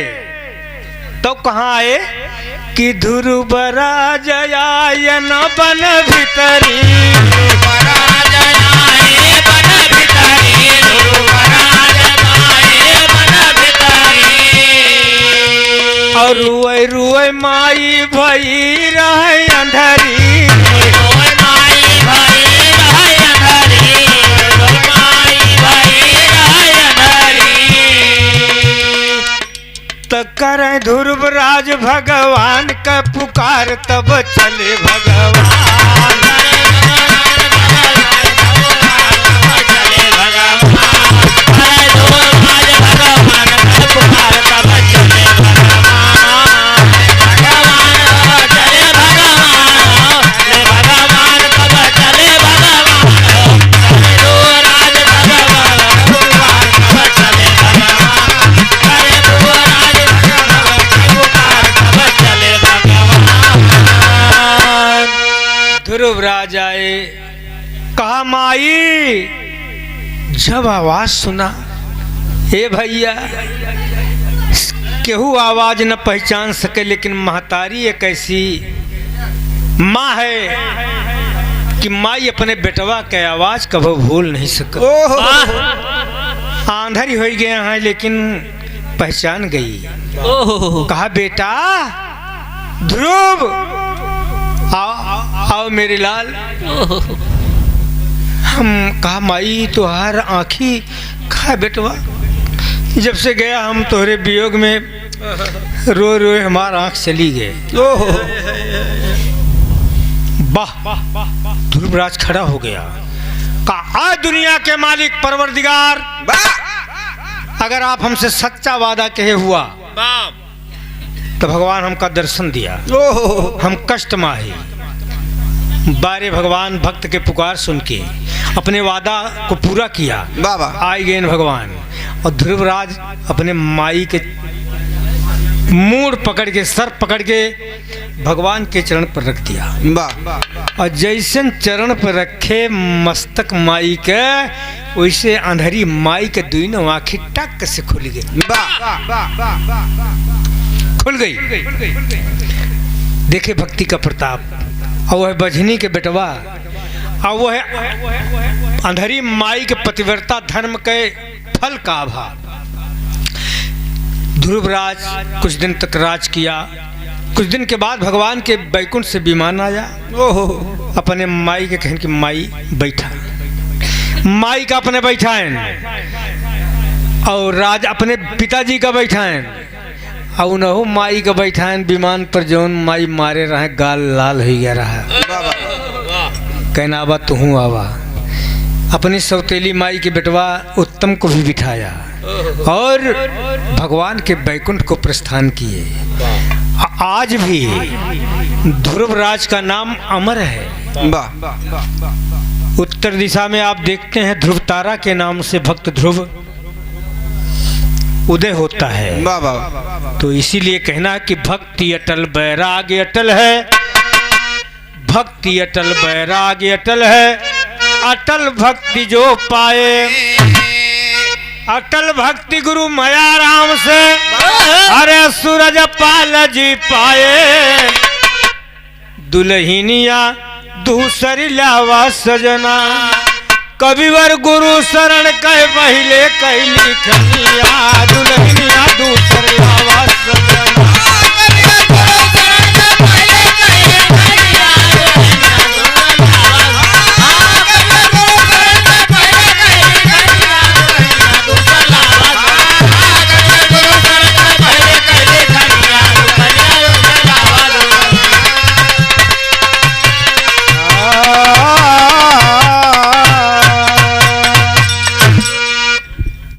तो कहाँ आए कि ध्रुवराज आए न बन भीतरी और रुए रुए माई भई रहे अंधरी तो करे ध्रुवराज भगवान का पुकार तब चले भगवान ध्रुवराज आए, कहा माई जब आवाज सुना, हे भैया केहू आवाज न पहचान सके, लेकिन महतारी एक ऐसी माँ है कि माई अपने बेटवा के आवाज कभी भूल नहीं सके। आंधरी हो गया है लेकिन पहचान गई। कहा बेटा ध्रुव आओ मेरे लाल। हम कहा माई तुहार आँखी खा बेटवा, जब से गया हम तोहरे वियोग में रो रो हमारा आँख चली गए। वाह ध्रुवराज खड़ा हो गया, कहा आ दुनिया के मालिक परवरदिगार, अगर आप हमसे सच्चा वादा कहे हुआ तो भगवान हमका दर्शन दिया, हम कष्ट माहे। बारे भगवान भक्त के पुकार सुन के अपने वादा को पूरा किया। आए गए भगवान और ध्रुवराज अपने माई के मूड़ पकड़ के, सर पकड़ के भगवान के चरण पर रख दिया। और जैसे चरण पर रखे मस्तक माई के, वैसे अंधेरी माई के दोनों आँखें टक से खुल गई, खुल गई। देखे भक्ति का प्रताप। और वह बजनी के बेटवा, और वह अंधेरी माई के पतिव्रता धर्म के फल का अभाव। ध्रुवराज कुछ दिन तक राज किया। कुछ दिन के बाद भगवान के बैकुंठ से विमान आया। अपने माई के कहन की माई बैठा, माई का अपने बैठा है, और राज अपने पिताजी का बैठा है। और नहो माई का बैठा है विमान पर, जौन माई मारे रहे गाल लाल हो गया रहा। कहना आवा तू हूँ आवा। अपनी सौतेली माई के बेटवा उत्तम को भी बिठाया और भगवान के बैकुंठ को प्रस्थान किए। आज भी ध्रुवराज का नाम अमर है। उत्तर दिशा में आप देखते हैं ध्रुवतारा के नाम से भक्त ध्रुव उदय होता है। तो इसीलिए कहना है कि भक्ति अटल बैराग्य अटल है, भक्ति अटल बैराग्य अटल है, अटल भक्ति जो पाए, अटल भक्ति गुरु माया राम से, अरे सूरज पाल जी पाए। दुल्हनिया दूसरी लावा सजना, कविवर गुरु शरण कह पहले कैली खनिया। दुल्हनिया दूसरी